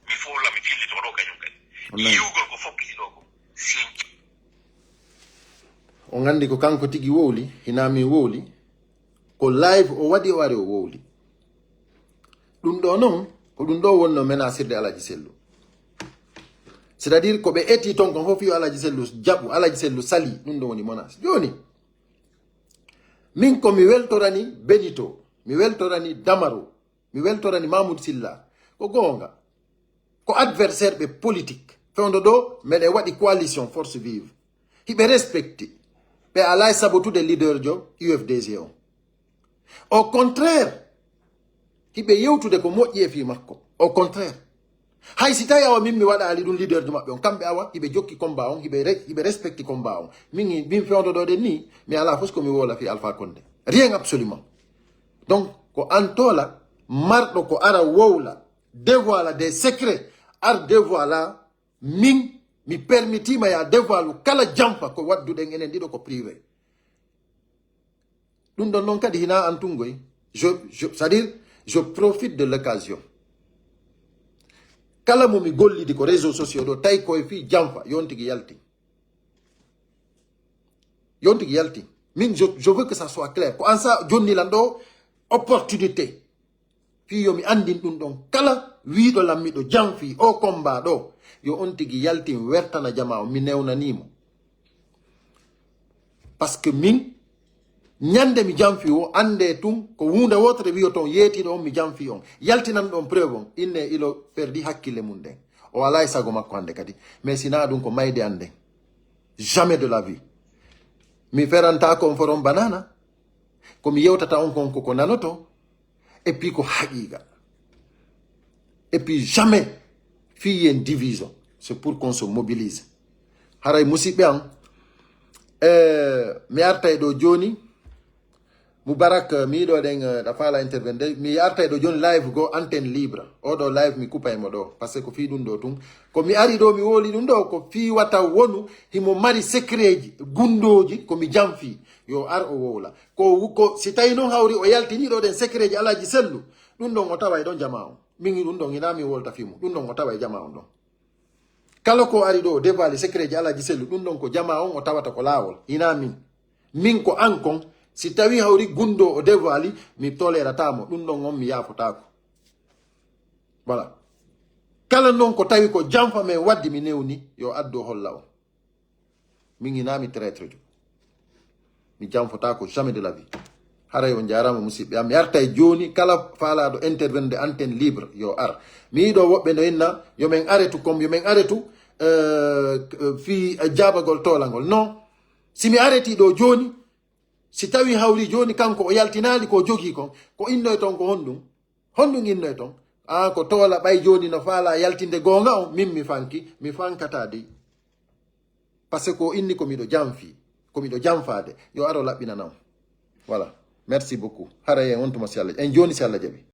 mi fowla mi fillito ɗo kañum kadi yiwgol ko fokkiti ɗo ko sinci on andi ko kanko tigi wowli hinami wowli ko live o waɗi o ari o wowli ɗum ɗo noon ko ɗum ɗo wonno menacirde alaji sellu c'est à dire ko ɓe eti ton kon fof yo alaji sellu jaɓu alaji sellu sali ɗum ɗo woni menace joni min komi weltorani Benito mi weltorani Damaro mi weltorani Mamoudou Silla ko gonga ko adversaire ɓe politique fewndo ɗo meɗe waɗi coalition force vive hiɓe respecti ɓe alay sabotude leader jo UFDG on au contraire hiɓe yewtude ko moƴƴi e fi makko au contraire hay si tawi awa min mi waɗa ali ɗum leader jo maɓɓe on kamɓe awa hiɓe jokki combat on hiɓe respecti combat on min fewndo ɗo ɗen ni mi ala fof komi wola fi Alpha Condé rien absolument donc ko an tola marɗo ko ara wowla dévoila des secrets ar dévoila min mi permittima ya dévoilu kala jamfa ko wadduɗen enen ɗiɗo ko privé ɗum ɗon noon kadi hina an tungoy c'est à dire je profite de l'occasion kala momi gollidi ko réseaux sociaux ɗo tawi koye fi jamfa yontigi yalti min je veux que ça soit clair ko an sa jonnilan ɗo opportunité fi yomi andin ɗum ɗon kala wiiɗo lammiɗo janfi o combat ɗo yo on tigi yaltin wertana jama o mi newnanimo par ce que min ñande mi janfi o ande tun ko hunde wotere wiyo ton yeetiɗo on mi janfi on yaltinan ɗon preuve on inne ilo perdi hakkille mum ɗen o ala e sago makko hande kadi mais sina ɗum ko mayde anden jamais de la vie mi feranta ko on foron banana komi yewtata on kon koko nanoto et puis ko haqiqa et puis jamais fiyen division c'est pour qu'on se mobilise haray musidɓe an mi arta e ɗo joni Moubarak mi yiɗo ɗen ɗa faala intervende mi arta e ɗo joni live go antenne libre oɗo live mi coupa e mo ɗo par ce que ko fi ɗum ɗo tun ko mi ari ɗo mi woli ɗum ɗo ko fi wata wonu himo mari secret ji gundoji komi janfi yo ar o wowla ko si tawi noon hawri o yaltini ɗo ɗen secret ji alaji sellu ɗum ɗon o tawa e ɗon jama on min ɗum ɗon ina mi wolta fimu ɗum ɗon o tawa e jama on ɗon kala ko ari ɗo o dévoile secret ji alaji sellu ɗum ɗon ko jama on o tawata ko laawol ina min ko an kon si tawi hawri gundo o dévoile mi toleratamo ɗum ɗon on mi yafotako voilà kala noon ko tawi ko janfa men waddi mi newni yo addo holla o min inami traître jo mi janfotako jamais de la vie haray on jarama musidɓe am mi arta e joni kala faalaɗo intervende antenne libre yo ar mi yiɗo woɓɓe no inna yomin aretu comme yomin aretu fi jabagol tolagol non simi areti ɗo joni si tawi hawri joni kanko o yaltinali ko jogi kon ko innoy ton ko honɗum innoy ton ko toola ɓay joni no faala yaltinde gonga on min mi fankata dey par ce que ko inni komiɗo janfade yo aro laɓɓinanam voilà merci beaucoup hara en on tuma si Allah en joni si Allah jaɓi